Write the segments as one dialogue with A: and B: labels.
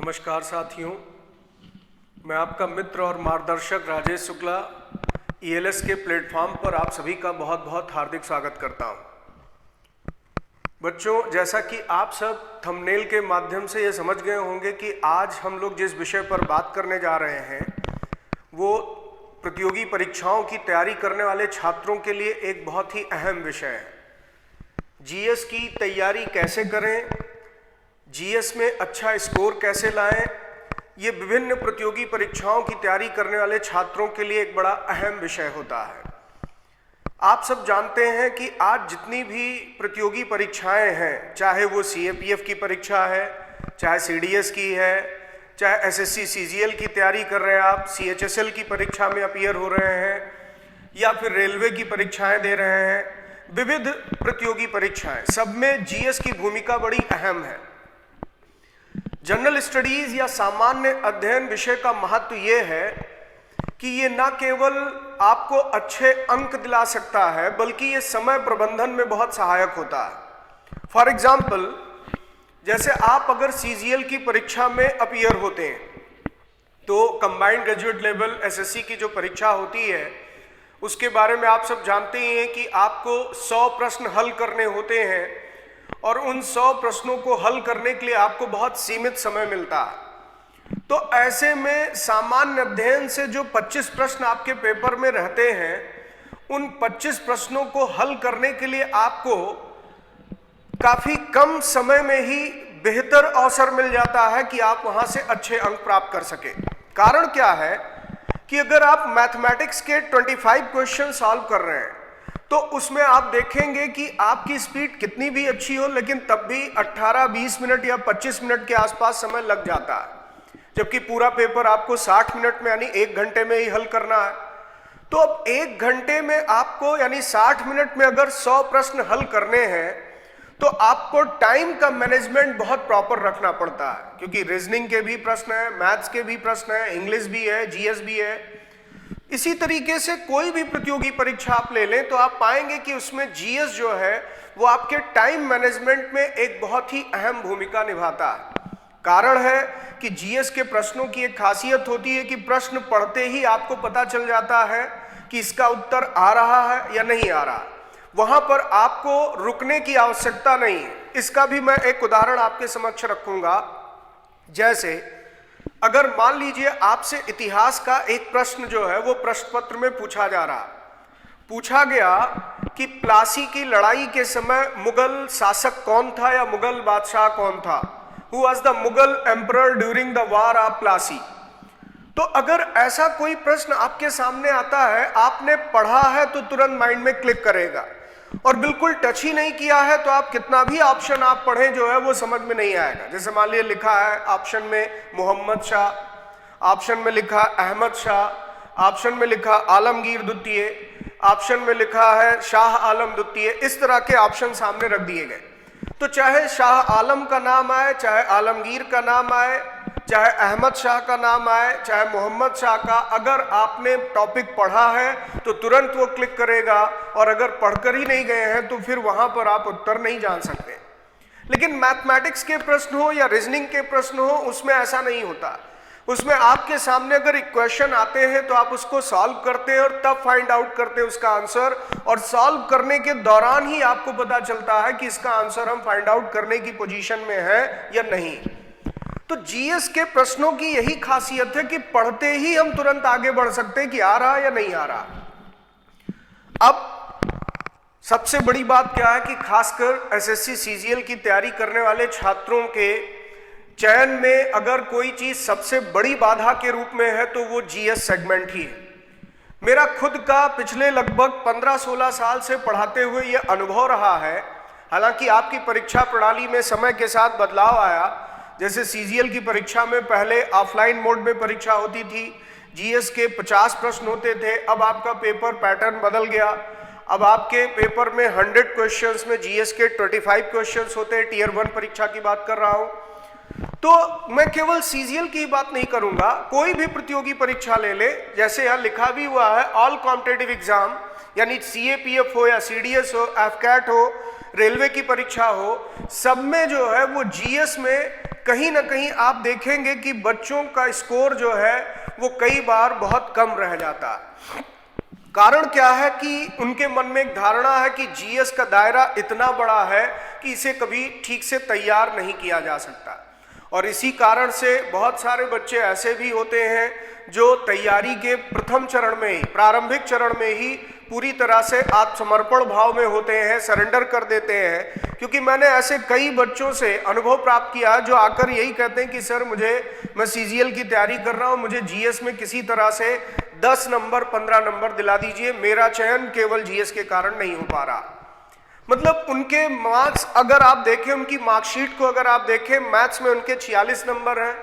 A: नमस्कार साथियों, मैं आपका मित्र और मार्गदर्शक राजेश शुक्ला ईएलएस के प्लेटफॉर्म पर आप सभी का बहुत बहुत हार्दिक स्वागत करता हूं। बच्चों, जैसा कि आप सब थंबनेल के माध्यम से ये समझ गए होंगे कि आज हम लोग जिस विषय पर बात करने जा रहे हैं वो प्रतियोगी परीक्षाओं की तैयारी करने वाले छात्रों के लिए एक बहुत ही अहम विषय है। जीएस की तैयारी कैसे करें, जीएस में अच्छा स्कोर कैसे लाएं, ये विभिन्न प्रतियोगी परीक्षाओं की तैयारी करने वाले छात्रों के लिए एक बड़ा अहम विषय होता है। आप सब जानते हैं कि आज जितनी भी प्रतियोगी परीक्षाएं हैं, चाहे वो सीएपीएफ की परीक्षा है, चाहे सीडीएस की है, चाहे एसएससी सीजीएल की तैयारी कर रहे हैं आप, सीएचएसएल की परीक्षा में अपीयर हो रहे हैं, या फिर रेलवे की परीक्षाएं दे रहे हैं, विविध प्रतियोगी परीक्षाएं, सब में जीएस की भूमिका बड़ी अहम है। जनरल स्टडीज या सामान्य अध्ययन विषय का महत्व ये है कि ये न केवल आपको अच्छे अंक दिला सकता है, बल्कि ये समय प्रबंधन में बहुत सहायक होता है। फॉर एग्जाम्पल, जैसे आप अगर सीजीएल की परीक्षा में अपीयर होते हैं तो कंबाइंड ग्रेजुएट लेवल एसएससी की जो परीक्षा होती है उसके बारे में आप सब जानते ही हैं कि आपको 100 प्रश्न हल करने होते हैं और उन 100 प्रश्नों को हल करने के लिए आपको बहुत सीमित समय मिलता है। तो ऐसे में सामान्य अध्ययन से जो 25 प्रश्न आपके पेपर में रहते हैं, उन 25 प्रश्नों को हल करने के लिए आपको काफी कम समय में ही बेहतर अवसर मिल जाता है कि आप वहां से अच्छे अंक प्राप्त कर सके। कारण क्या है कि अगर आप मैथमेटिक्स के 25 क्वेश्चन सॉल्व कर रहे हैं तो उसमें आप देखेंगे कि आपकी स्पीड कितनी भी अच्छी हो, लेकिन तब भी 18-20 मिनट या 25 मिनट के आसपास समय लग जाता है, जबकि पूरा पेपर आपको 60 मिनट में यानी 1 घंटे में ही हल करना है। तो अब 1 घंटे में आपको यानी 60 मिनट में अगर 100 प्रश्न हल करने हैं तो आपको टाइम का मैनेजमेंट बहुत प्रॉपर रखना पड़ता है, क्योंकि रीजनिंग के भी प्रश्न है, मैथ्स के भी प्रश्न है, इंग्लिश भी है, जीएस भी है। इसी तरीके से कोई भी प्रतियोगी परीक्षा आप ले लें तो आप पाएंगे कि उसमें जीएस जो है वो आपके टाइम मैनेजमेंट में एक बहुत ही अहम भूमिका निभाता है। कारण है कि जीएस के प्रश्नों की एक खासियत होती है कि प्रश्न पढ़ते ही आपको पता चल जाता है कि इसका उत्तर आ रहा है या नहीं आ रहा। वहां पर आपको रुकने की आवश्यकता नहीं है। इसका भी मैं एक उदाहरण आपके समक्ष रखूंगा। जैसे अगर मान लीजिए आपसे इतिहास का एक प्रश्न जो है वो प्रश्न पत्र में पूछा गया कि प्लासी की लड़ाई के समय मुगल शासक कौन था या मुगल बादशाह कौन था, who was the Mughal emperor during the war of Plassey. तो अगर ऐसा कोई प्रश्न आपके सामने आता है, आपने पढ़ा है तो तुरंत माइंड में क्लिक करेगा, और बिल्कुल टच ही नहीं किया है तो आप कितना भी ऑप्शन आप पढ़ें जो है वो समझ में नहीं आएगा। जैसे मान लीजिए लिखा है ऑप्शन में मोहम्मद शाह, ऑप्शन में लिखा अहमद शाह, ऑप्शन में लिखा आलमगीर द्वितीय, ऑप्शन में लिखा है शाह आलम द्वितीय, इस तरह के ऑप्शन सामने रख दिए गए। तो चाहे शाह आलम का नाम आए, चाहे आलमगीर का नाम आए, चाहे अहमद शाह का नाम आए, चाहे मोहम्मद शाह का, अगर आपने टॉपिक पढ़ा है तो तुरंत वो क्लिक करेगा, और अगर पढ़कर ही नहीं गए हैं तो फिर वहां पर आप उत्तर नहीं जान सकते। लेकिन मैथमेटिक्स के प्रश्न हो या रीजनिंग के प्रश्न हो, उसमें ऐसा नहीं होता। उसमें आपके सामने अगर इक्वेशन आते हैं तो आप उसको सॉल्व करते हैं और तब फाइंड आउट करते हैं उसका आंसर, और सॉल्व करने के दौरान ही आपको पता चलता है कि इसका आंसर हम फाइंड आउट करने की पोजीशन में है या नहीं। तो जीएस के प्रश्नों की यही खासियत है कि पढ़ते ही हम तुरंत आगे बढ़ सकते हैं कि आ रहा या नहीं आ रहा। अब सबसे बड़ी बात क्या है कि खासकर एसएससी सीजीएल की तैयारी करने वाले छात्रों के चयन में अगर कोई चीज सबसे बड़ी बाधा के रूप में है तो वो जीएस सेगमेंट ही है। मेरा खुद का पिछले लगभग 15-16 साल से पढ़ाते हुए ये अनुभव रहा है। हालांकि आपकी परीक्षा प्रणाली में समय के साथ बदलाव आया। जैसे सीजीएल की परीक्षा में पहले ऑफलाइन मोड में परीक्षा होती थी, जीएस के 50 प्रश्न होते थे, अब आपका पेपर पैटर्न बदल गया। अब आपके पेपर में 100 क्वेश्चंस में जीएस के 25 क्वेश्चंस होते हैं। टियर 1 परीक्षा की बात कर रहा हूं। तो मैं केवल सीजीएल की बात नहीं करूंगा, कोई भी प्रतियोगी परीक्षा ले ले। जैसे यहां लिखा भी हुआ है ऑल कॉम्पिटिटिव एग्जाम, यानी सीएपीएफ हो या सीडीएस हो, एफकैट हो रेलवे की परीक्षा हो, सब में जो है वो जीएस में कहीं ना कहीं आप देखेंगे कि बच्चों का स्कोर जो है वो कई बार बहुत कम रह जाता है। कारण क्या है कि उनके मन में एक धारणा है कि जीएस का दायरा इतना बड़ा है कि इसे कभी ठीक से तैयार नहीं किया जा सकता, और इसी कारण से बहुत सारे बच्चे ऐसे भी होते हैं जो तैयारी के प्रथम चरण में ही, प्रारंभिक चरण में ही पूरी तरह से आत्मसमर्पण भाव में होते हैं, सरेंडर कर देते हैं। क्योंकि मैंने ऐसे कई बच्चों से अनुभव प्राप्त किया जो आकर यही कहते हैं कि सर मैं सीजीएल की तैयारी कर रहा हूं, मुझे जीएस में किसी तरह से 10 नंबर 15 नंबर दिला दीजिए, मेरा चयन केवल जीएस के कारण नहीं हो पा रहा। मतलब उनके मार्क्स अगर आप देखें, उनकी मार्कशीट को अगर आप देखें, मैथ्स में उनके 46 नंबर हैं,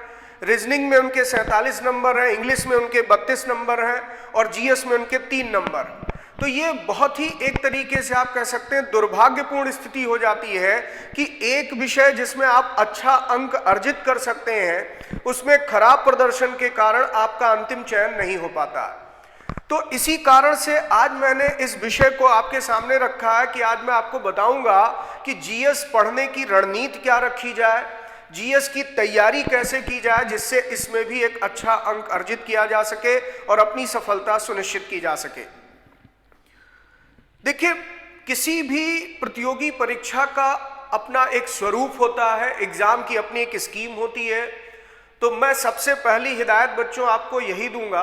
A: रीजनिंग में उनके 47 नंबर हैं, इंग्लिश में उनके 32 नंबर हैं और जीएस में उनके 3 नंबर। तो ये बहुत ही एक तरीके से आप कह सकते हैं दुर्भाग्यपूर्ण स्थिति हो जाती है कि एक विषय जिसमें आप अच्छा अंक अर्जित कर सकते हैं उसमें खराब प्रदर्शन के कारण आपका अंतिम चयन नहीं हो पाता। तो इसी कारण से आज मैंने इस विषय को आपके सामने रखा है कि आज मैं आपको बताऊंगा कि जीएस पढ़ने की रणनीति क्या रखी जाए, जीएस की तैयारी कैसे की जाए जिससे इसमें भी एक अच्छा अंक अर्जित किया जा सके और अपनी सफलता सुनिश्चित की जा सके। देखिए, किसी भी प्रतियोगी परीक्षा का अपना एक स्वरूप होता है, एग्जाम की अपनी एक स्कीम होती है। तो मैं सबसे पहली हिदायत बच्चों आपको यही दूंगा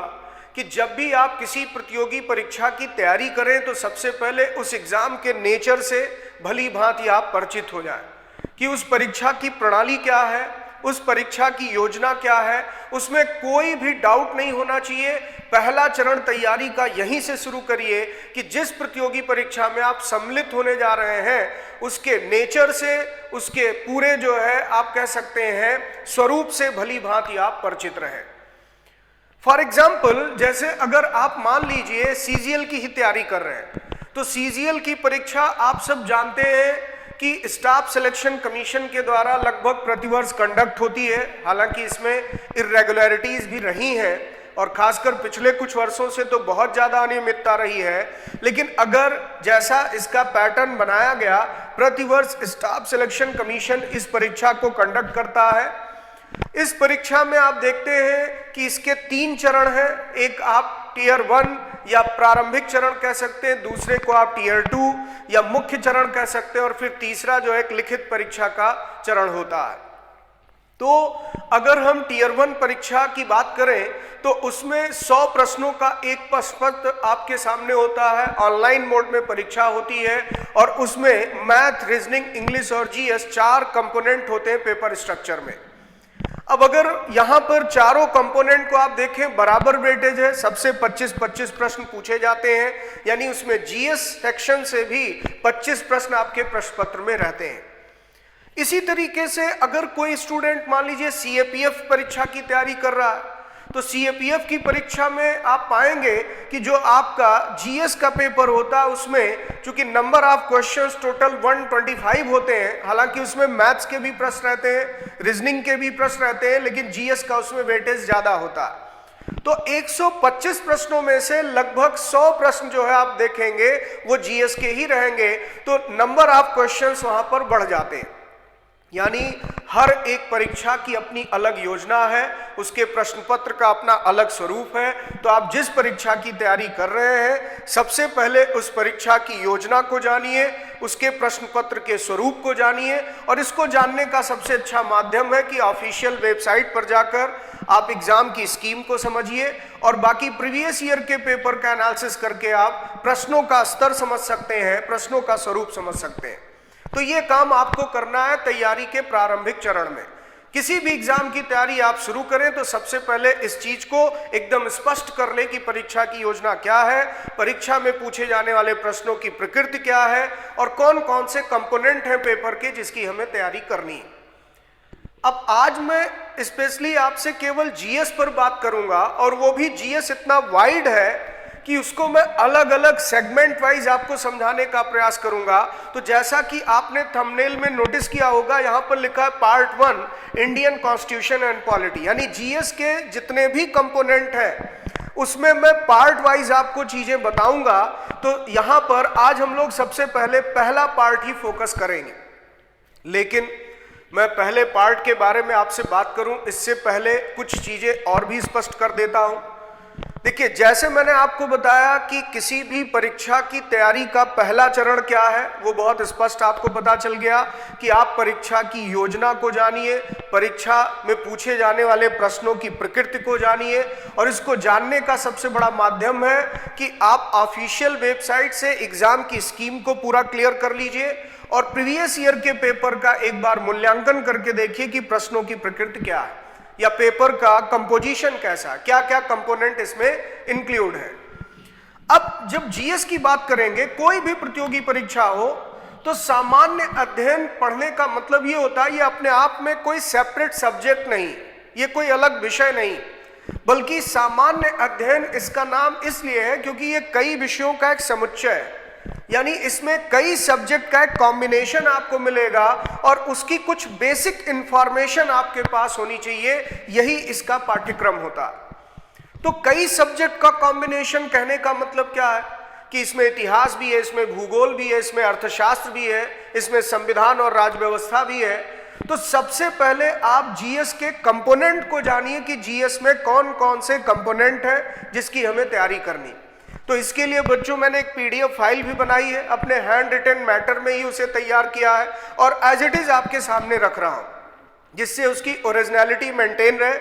A: कि जब भी आप किसी प्रतियोगी परीक्षा की तैयारी करें तो सबसे पहले उस एग्जाम के नेचर से भली भांति आप परिचित हो जाएं कि उस परीक्षा की प्रणाली क्या है, उस परीक्षा की योजना क्या है, उसमें कोई भी डाउट नहीं होना चाहिए। पहला चरण तैयारी का यहीं से शुरू करिए कि जिस प्रतियोगी परीक्षा में आप सम्मिलित होने जा रहे हैं उसके नेचर से, उसके पूरे जो है आप कह सकते हैं स्वरूप से भली भांति आप परिचित रहें। फॉर एग्जाम्पल, जैसे अगर आप मान लीजिए सीजीएल की ही तैयारी कर रहे हैं तो सीजीएल की परीक्षा आप सब जानते हैं कि स्टाफ सिलेक्शन कमीशन के द्वारा लगभग प्रतिवर्ष कंडक्ट होती है। हालांकि इसमें इर्रेगुलरिटीज भी रही हैं और खासकर पिछले कुछ वर्षों से तो बहुत ज़्यादा अनियमितता रही है, लेकिन अगर जैसा इसका पैटर्न बनाया गया, प्रतिवर्ष स्टाफ सिलेक्शन कमीशन इस परीक्षा को कंडक्ट करता है। इस परीक्षा में आप देखते हैं कि इसके 3 चरण हैं। एक आप टीयर 1 या प्रारंभिक चरण कह सकते हैं, दूसरे को आप टीयर 2 या मुख्य चरण कह सकते हैं, और फिर तीसरा जो एक लिखित परीक्षा का चरण होता है। तो अगर हम टीयर 1 परीक्षा की बात करें तो उसमें 100 प्रश्नों का एक प्रश्नपत्र आपके सामने होता है, ऑनलाइन मोड में परीक्षा होती है और उसमें मैथ, रीजनिंग, इंग्लिश और जीएस 4 कंपोनेंट होते हैं पेपर स्ट्रक्चर में। अब अगर यहां पर चारों कंपोनेंट को आप देखें, बराबर वेटेज है, सबसे 25-25 प्रश्न पूछे जाते हैं, यानी उसमें जीएस सेक्शन से भी 25 प्रश्न आपके प्रश्न पत्र में रहते हैं। इसी तरीके से अगर कोई स्टूडेंट मान लीजिए सीएपीएफ परीक्षा की तैयारी कर रहा है तो सीएपीएफ की परीक्षा में आप पाएंगे कि जो आपका जीएस का पेपर होता है उसमें चूंकि नंबर ऑफ क्वेश्चंस टोटल 125 होते हैं, हालांकि उसमें मैथ्स के भी प्रश्न रहते हैं, रीजनिंग के भी प्रश्न रहते हैं, लेकिन जीएस का उसमें वेटेज ज्यादा होता है। तो 125 प्रश्नों में से लगभग 100 प्रश्न जो है आप देखेंगे वो जीएस के ही रहेंगे, तो नंबर ऑफ क्वेश्चंस वहां पर बढ़ जाते हैं। यानी हर एक परीक्षा की अपनी अलग योजना है, उसके प्रश्न पत्र का अपना अलग स्वरूप है। तो आप जिस परीक्षा की तैयारी कर रहे हैं सबसे पहले उस परीक्षा की योजना को जानिए, उसके प्रश्न पत्र के स्वरूप को जानिए, और इसको जानने का सबसे अच्छा माध्यम है कि ऑफिशियल वेबसाइट पर जाकर आप एग्जाम की स्कीम को समझिए और बाकी प्रीवियस ईयर के पेपर का एनालिसिस करके आप प्रश्नों का स्तर समझ सकते हैं, प्रश्नों का स्वरूप समझ सकते हैं। तो ये काम आपको करना है तैयारी के प्रारंभिक चरण में। किसी भी एग्जाम की तैयारी आप शुरू करें तो सबसे पहले इस चीज को एकदम स्पष्ट कर ले कि परीक्षा की योजना क्या है, परीक्षा में पूछे जाने वाले प्रश्नों की प्रकृति क्या है और कौन कौन से कंपोनेंट हैं पेपर के जिसकी हमें तैयारी करनी है। अब आज मैं स्पेशली आपसे केवल जीएस पर बात करूंगा, और वो भी जीएस इतना वाइड है कि उसको मैं अलग अलग सेगमेंट वाइज आपको समझाने का प्रयास करूंगा। तो जैसा कि आपने थंबनेल में नोटिस किया होगा, यहां पर लिखा है part 1 Indian constitution and polity, यानी जीएस के जितने भी कंपोनेंट हैं उसमें मैं पार्ट वाइज आपको चीजें बताऊंगा। तो यहां पर आज हम लोग सबसे पहले पहला पार्ट ही फोकस करेंगे। लेकिन मैं पहले पार्ट के बारे में आपसे बात करूं इससे पहले कुछ चीजें और भी स्पष्ट कर देता हूं। देखिए, जैसे मैंने आपको बताया कि किसी भी परीक्षा की तैयारी का पहला चरण क्या है, वो बहुत स्पष्ट आपको पता चल गया कि आप परीक्षा की योजना को जानिए, परीक्षा में पूछे जाने वाले प्रश्नों की प्रकृति को जानिए, और इसको जानने का सबसे बड़ा माध्यम है कि आप ऑफिशियल वेबसाइट से एग्जाम की स्कीम को पूरा क्लियर कर लीजिए और प्रीवियस ईयर के पेपर का एक बार मूल्यांकन करके देखिए कि प्रश्नों की प्रकृति क्या है या पेपर का कंपोजिशन कैसा, क्या क्या कंपोनेंट इसमें इंक्लूड है। अब जब जीएस की बात करेंगे, कोई भी प्रतियोगी परीक्षा हो, तो सामान्य अध्ययन पढ़ने का मतलब ये होता है ये अपने आप में कोई सेपरेट सब्जेक्ट नहीं, ये कोई अलग विषय नहीं, बल्कि सामान्य अध्ययन इसका नाम इसलिए है क्योंकि ये कई विषयों का एक समुच्चय है। यानी इसमें कई सब्जेक्ट का एक कॉम्बिनेशन आपको मिलेगा और उसकी कुछ बेसिक इंफॉर्मेशन आपके पास होनी चाहिए, यही इसका पाठ्यक्रम होता है। तो कई सब्जेक्ट का कॉम्बिनेशन कहने का मतलब क्या है कि इसमें इतिहास भी है, इसमें भूगोल भी है, इसमें अर्थशास्त्र भी है, इसमें संविधान और राज्य व्यवस्था भी है। तो सबसे पहले आप जीएस के कंपोनेंट को जानिए कि जीएस में कौन कौन से कंपोनेंट है जिसकी हमें तैयारी करनी। तो इसके लिए बच्चों मैंने एक पीडीएफ फाइल भी बनाई है, अपने हैंड रिटन मैटर में ही उसे तैयार किया है और एज इट इज आपके सामने रख रहा हूं, जिससे उसकी ओरिजिनलिटी मेंटेन रहे,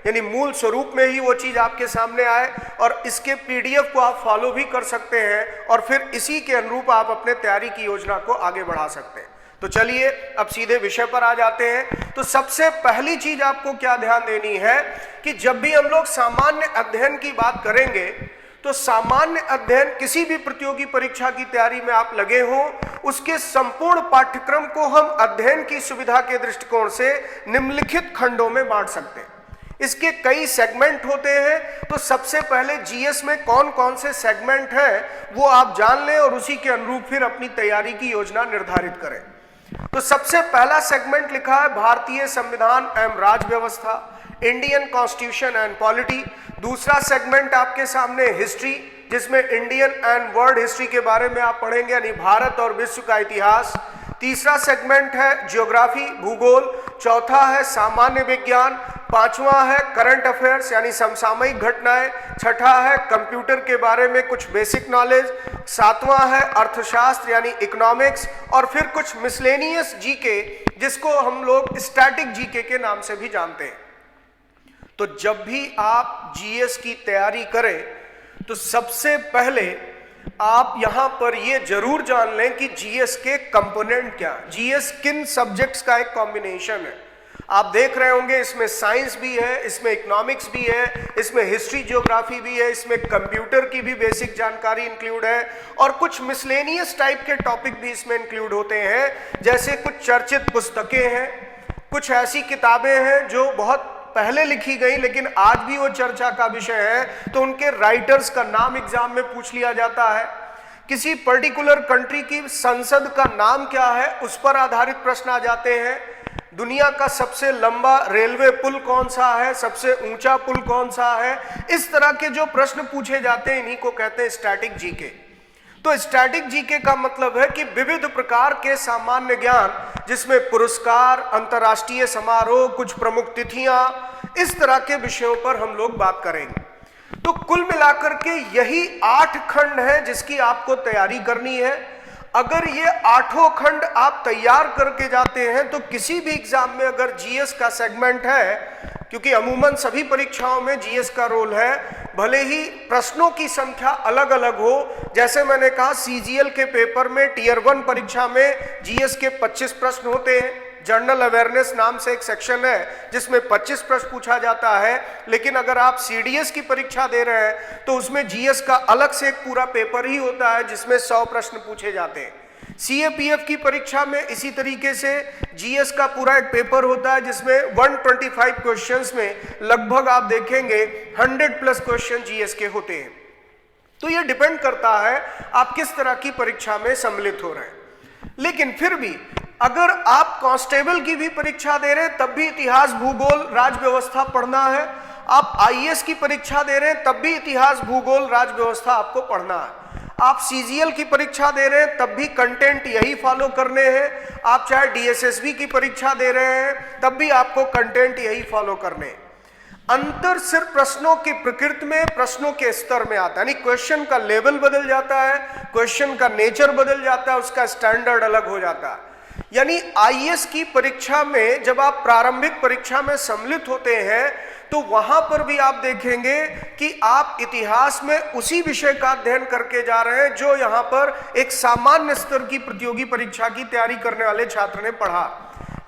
A: यानी मूल स्वरूप में ही वो चीज आपके सामने आए। और इसके पीडीएफ को आप फॉलो भी कर सकते हैं और फिर इसी के अनुरूप आप अपने तैयारी की योजना को आगे बढ़ा सकते हैं। तो चलिए अब सीधे विषय पर आ जाते हैं। तो सबसे पहली चीज आपको क्या ध्यान देनी है कि जब भी हम लोग सामान्य अध्ययन की बात करेंगे तो सामान्य अध्ययन किसी भी प्रतियोगी परीक्षा की तैयारी में आप लगे हों, उसके संपूर्ण पाठ्यक्रम को हम अध्ययन की सुविधा के दृष्टिकोण से निम्नलिखित खंडों में बांट सकते हैं। इसके कई सेगमेंट होते हैं, तो सबसे पहले जीएस में कौन कौन से सेगमेंट हैं वो आप जान लें और उसी के अनुरूप फिर अपनी तैयारी की योजना निर्धारित करें। तो सबसे पहला सेगमेंट लिखा है भारतीय संविधान एवं राज्य व्यवस्था, इंडियन कॉन्स्टिट्यूशन एंड पॉलिटी। दूसरा सेगमेंट आपके सामने हिस्ट्री, जिसमें इंडियन एंड वर्ल्ड हिस्ट्री के बारे में आप पढ़ेंगे, यानी भारत और विश्व का इतिहास। तीसरा सेगमेंट है ज्योग्राफी, भूगोल। चौथा है सामान्य विज्ञान। पांचवा है करंट अफेयर्स यानी समसामयिक घटनाएं। छठा है कंप्यूटर के बारे में कुछ बेसिक नॉलेज। सातवां है अर्थशास्त्र यानी इकोनॉमिक्स, और फिर कुछ मिसलेनियस जीके, जिसको हम लोग स्टैटिक जीके के नाम से भी जानते हैं। तो जब भी आप जीएस की तैयारी करें तो सबसे पहले आप यहां पर यह जरूर जान लें कि जीएस के कंपोनेंट क्या, जीएस किन सब्जेक्ट्स का एक कॉम्बिनेशन है। आप देख रहे होंगे इसमें साइंस भी है, इसमें इकोनॉमिक्स भी है, इसमें हिस्ट्री ज्योग्राफी भी है, इसमें कंप्यूटर की भी बेसिक जानकारी इंक्लूड है और कुछ मिसलेनियस टाइप के टॉपिक भी इसमें इंक्लूड होते हैं। जैसे कुछ चर्चित पुस्तकें हैं, कुछ ऐसी किताबें हैं जो बहुत पहले लिखी गई लेकिन आज भी वो चर्चा का विषय है, तो उनके राइटर्स का नाम एग्जाम में पूछ लिया जाता है। किसी पर्टिकुलर कंट्री की संसद का नाम क्या है उस पर आधारित प्रश्न आ जाते हैं। दुनिया का सबसे लंबा रेलवे पुल कौन सा है, सबसे ऊंचा पुल कौन सा है, इस तरह के जो प्रश्न पूछे जाते हैं इन्हीं को कहते हैं स्टैटिक जीके। तो स्टैटिक जीके का मतलब है कि विविध प्रकार के सामान्य ज्ञान, जिसमें पुरस्कार, अंतर्राष्ट्रीय समारोह, कुछ प्रमुख तिथियां, इस तरह के विषयों पर हम लोग बात करेंगे। तो कुल मिलाकर के यही 8 खंड हैं जिसकी आपको तैयारी करनी है। अगर ये 8 खंड आप तैयार करके जाते हैं तो किसी भी एग्जाम में अगर जीएस का सेगमेंट है, क्योंकि अमूमन सभी परीक्षाओं में जीएस का रोल है, भले ही प्रश्नों की संख्या अलग अलग हो। जैसे मैंने कहा सीजीएल के पेपर में टीयर 1 परीक्षा में जीएस के 25 प्रश्न होते हैं। जनरल अवेयरनेस नाम से एक सेक्शन है जिसमें 25 प्रश्न पूछा जाता है। लेकिन अगर आप सीडीएस की परीक्षा दे रहे हैं तो उसमें जीएस का अलग से एक पूरा पेपर ही होता है जिसमें 100 प्रश्न पूछे जाते हैं। सीएपीएफ की परीक्षा में इसी तरीके से जीएस का पूरा एक पेपर होता है जिसमें 125 क्वेश्चंस में लगभग आप देखेंगे 100+ क्वेश्चन जीएस के होते हैं। तो ये डिपेंड करता है आप किस तरह की परीक्षा में सम्मिलित हो रहे हैं। लेकिन फिर भी अगर आप कांस्टेबल की भी परीक्षा दे रहे हैं तब भी इतिहास, भूगोल, राज्य व्यवस्था पढ़ना है। आप आईएएस की परीक्षा दे रहे हैं तब भी इतिहास, भूगोल, राज व्यवस्था आपको पढ़ना है। आप सीजीएल की परीक्षा दे रहे हैं तब भी कंटेंट यही फॉलो करने हैं। आप चाहे डीएसएसबी की परीक्षा दे रहे हैं तब भी आपको कंटेंट यही फॉलो करने हैं। अंतर सिर्फ प्रश्नों की प्रकृति में, प्रश्नों के स्तर में आता है, यानी क्वेश्चन का लेवल बदल जाता है, क्वेश्चन का नेचर बदल जाता है, उसका स्टैंडर्ड अलग हो जाता है। यानी आईएएस की परीक्षा में जब आप प्रारंभिक परीक्षा में सम्मिलित होते हैं तो वहां पर भी आप देखेंगे कि आप इतिहास में उसी विषय का अध्ययन करके जा रहे हैं जो यहां पर एक सामान्य स्तर की प्रतियोगी परीक्षा की तैयारी करने वाले छात्र ने पढ़ा।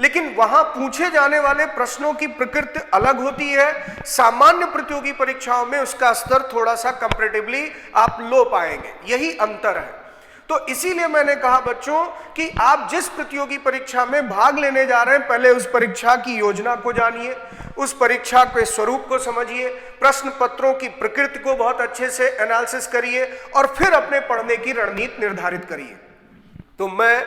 A: लेकिन वहां पूछे जाने वाले प्रश्नों की प्रकृति अलग होती है। सामान्य प्रतियोगी परीक्षाओं में उसका स्तर थोड़ा सा कंपैरेटिवली आप लो पाएंगे, यही अंतर है। तो इसीलिए मैंने कहा बच्चों कि आप जिस प्रतियोगी परीक्षा में भाग लेने जा रहे हैं पहले उस परीक्षा की योजना को जानिए, उस परीक्षा के स्वरूप को समझिए, प्रश्न पत्रों की प्रकृति को बहुत अच्छे से एनालिसिस करिए और फिर अपने पढ़ने की रणनीति निर्धारित करिए। तो मैं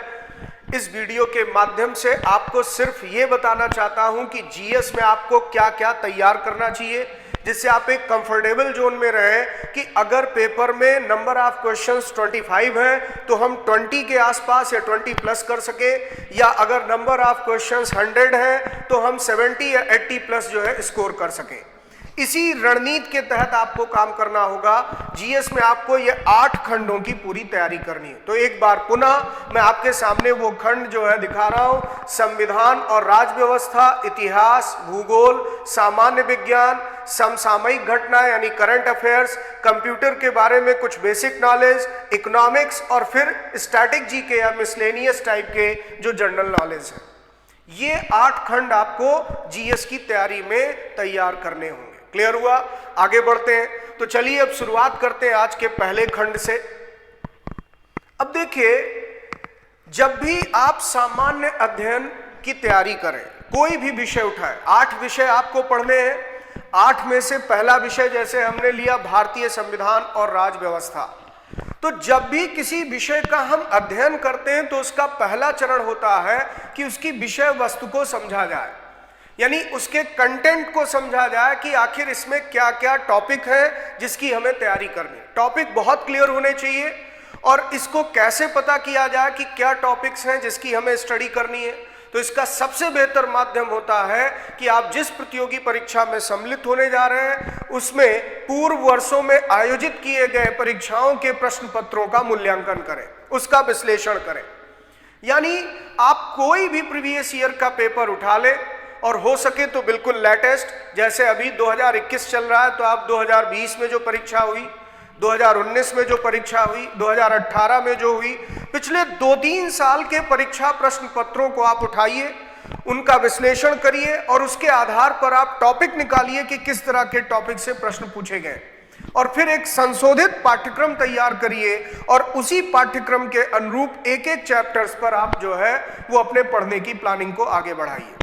A: इस वीडियो के माध्यम से आपको सिर्फ ये बताना चाहता हूं कि जीएस में आपको क्या क्या तैयार करना चाहिए जिससे आप एक कंफर्टेबल जोन में रहें कि अगर पेपर में नंबर ऑफ क्वेश्चंस 25 हैं तो हम 20 के आसपास या 20 प्लस कर सके, या अगर नंबर ऑफ क्वेश्चंस 100 हैं तो हम 70 या 80 प्लस जो है स्कोर कर सकें। इसी रणनीति के तहत आपको काम करना होगा। जीएस में आपको ये 8 खंडों की पूरी तैयारी करनी है। तो एक बार पुनः मैं आपके सामने वो खंड जो है दिखा रहा हूं, संविधान और राज व्यवस्था, इतिहास, भूगोल, सामान्य विज्ञान, समसामयिक घटना यानी करंट अफेयर्स, कंप्यूटर के बारे में कुछ बेसिक नॉलेज, इकोनॉमिक्स और फिर स्टैटिक जीके या मिसलेनियस टाइप के जो जनरल नॉलेज है। ये 8 खंड आपको जीएस की तैयारी में तैयार करने होंगे। क्लियर हुआ? आगे बढ़ते हैं। तो चलिए अब शुरुआत करते हैं आज के पहले खंड से। अब देखिए, जब भी आप सामान्य अध्ययन की तैयारी करें, कोई भी विषय उठाए, 8 विषय आपको पढ़ने हैं। 8 में से पहला विषय जैसे हमने लिया भारतीय संविधान और राज व्यवस्था। तो जब भी किसी विषय का हम अध्ययन करते हैं तो उसका पहला चरण होता है कि उसकी विषय वस्तु को समझा जाए, यानी उसके कंटेंट को समझा जाए कि आखिर इसमें क्या क्या टॉपिक है जिसकी हमें तैयारी करनी है। टॉपिक बहुत क्लियर होने चाहिए और इसको कैसे पता किया जाए कि क्या टॉपिक्स हैं जिसकी हमें स्टडी करनी है। तो इसका सबसे बेहतर माध्यम होता है कि आप जिस प्रतियोगी परीक्षा में सम्मिलित होने जा रहे हैं उसमें पूर्व वर्षों में आयोजित किए गए परीक्षाओं के प्रश्न पत्रों का मूल्यांकन करें, उसका विश्लेषण करें। यानी आप कोई भी प्रीवियस ईयर का पेपर उठा लें और हो सके तो बिल्कुल लेटेस्ट, जैसे अभी 2021 चल रहा है तो आप 2020 में जो परीक्षा हुई, 2019 में जो परीक्षा हुई, 2018 में जो हुई, पिछले 2-3 साल के परीक्षा प्रश्न पत्रों को आप उठाइए, उनका विश्लेषण करिए और उसके आधार पर आप टॉपिक निकालिए कि किस तरह के टॉपिक से प्रश्न पूछे गए, और फिर एक संशोधित पाठ्यक्रम तैयार करिए और उसी पाठ्यक्रम के अनुरूप एक एक चैप्टर्स पर आप जो है वो अपने पढ़ने की प्लानिंग को आगे बढ़ाइए।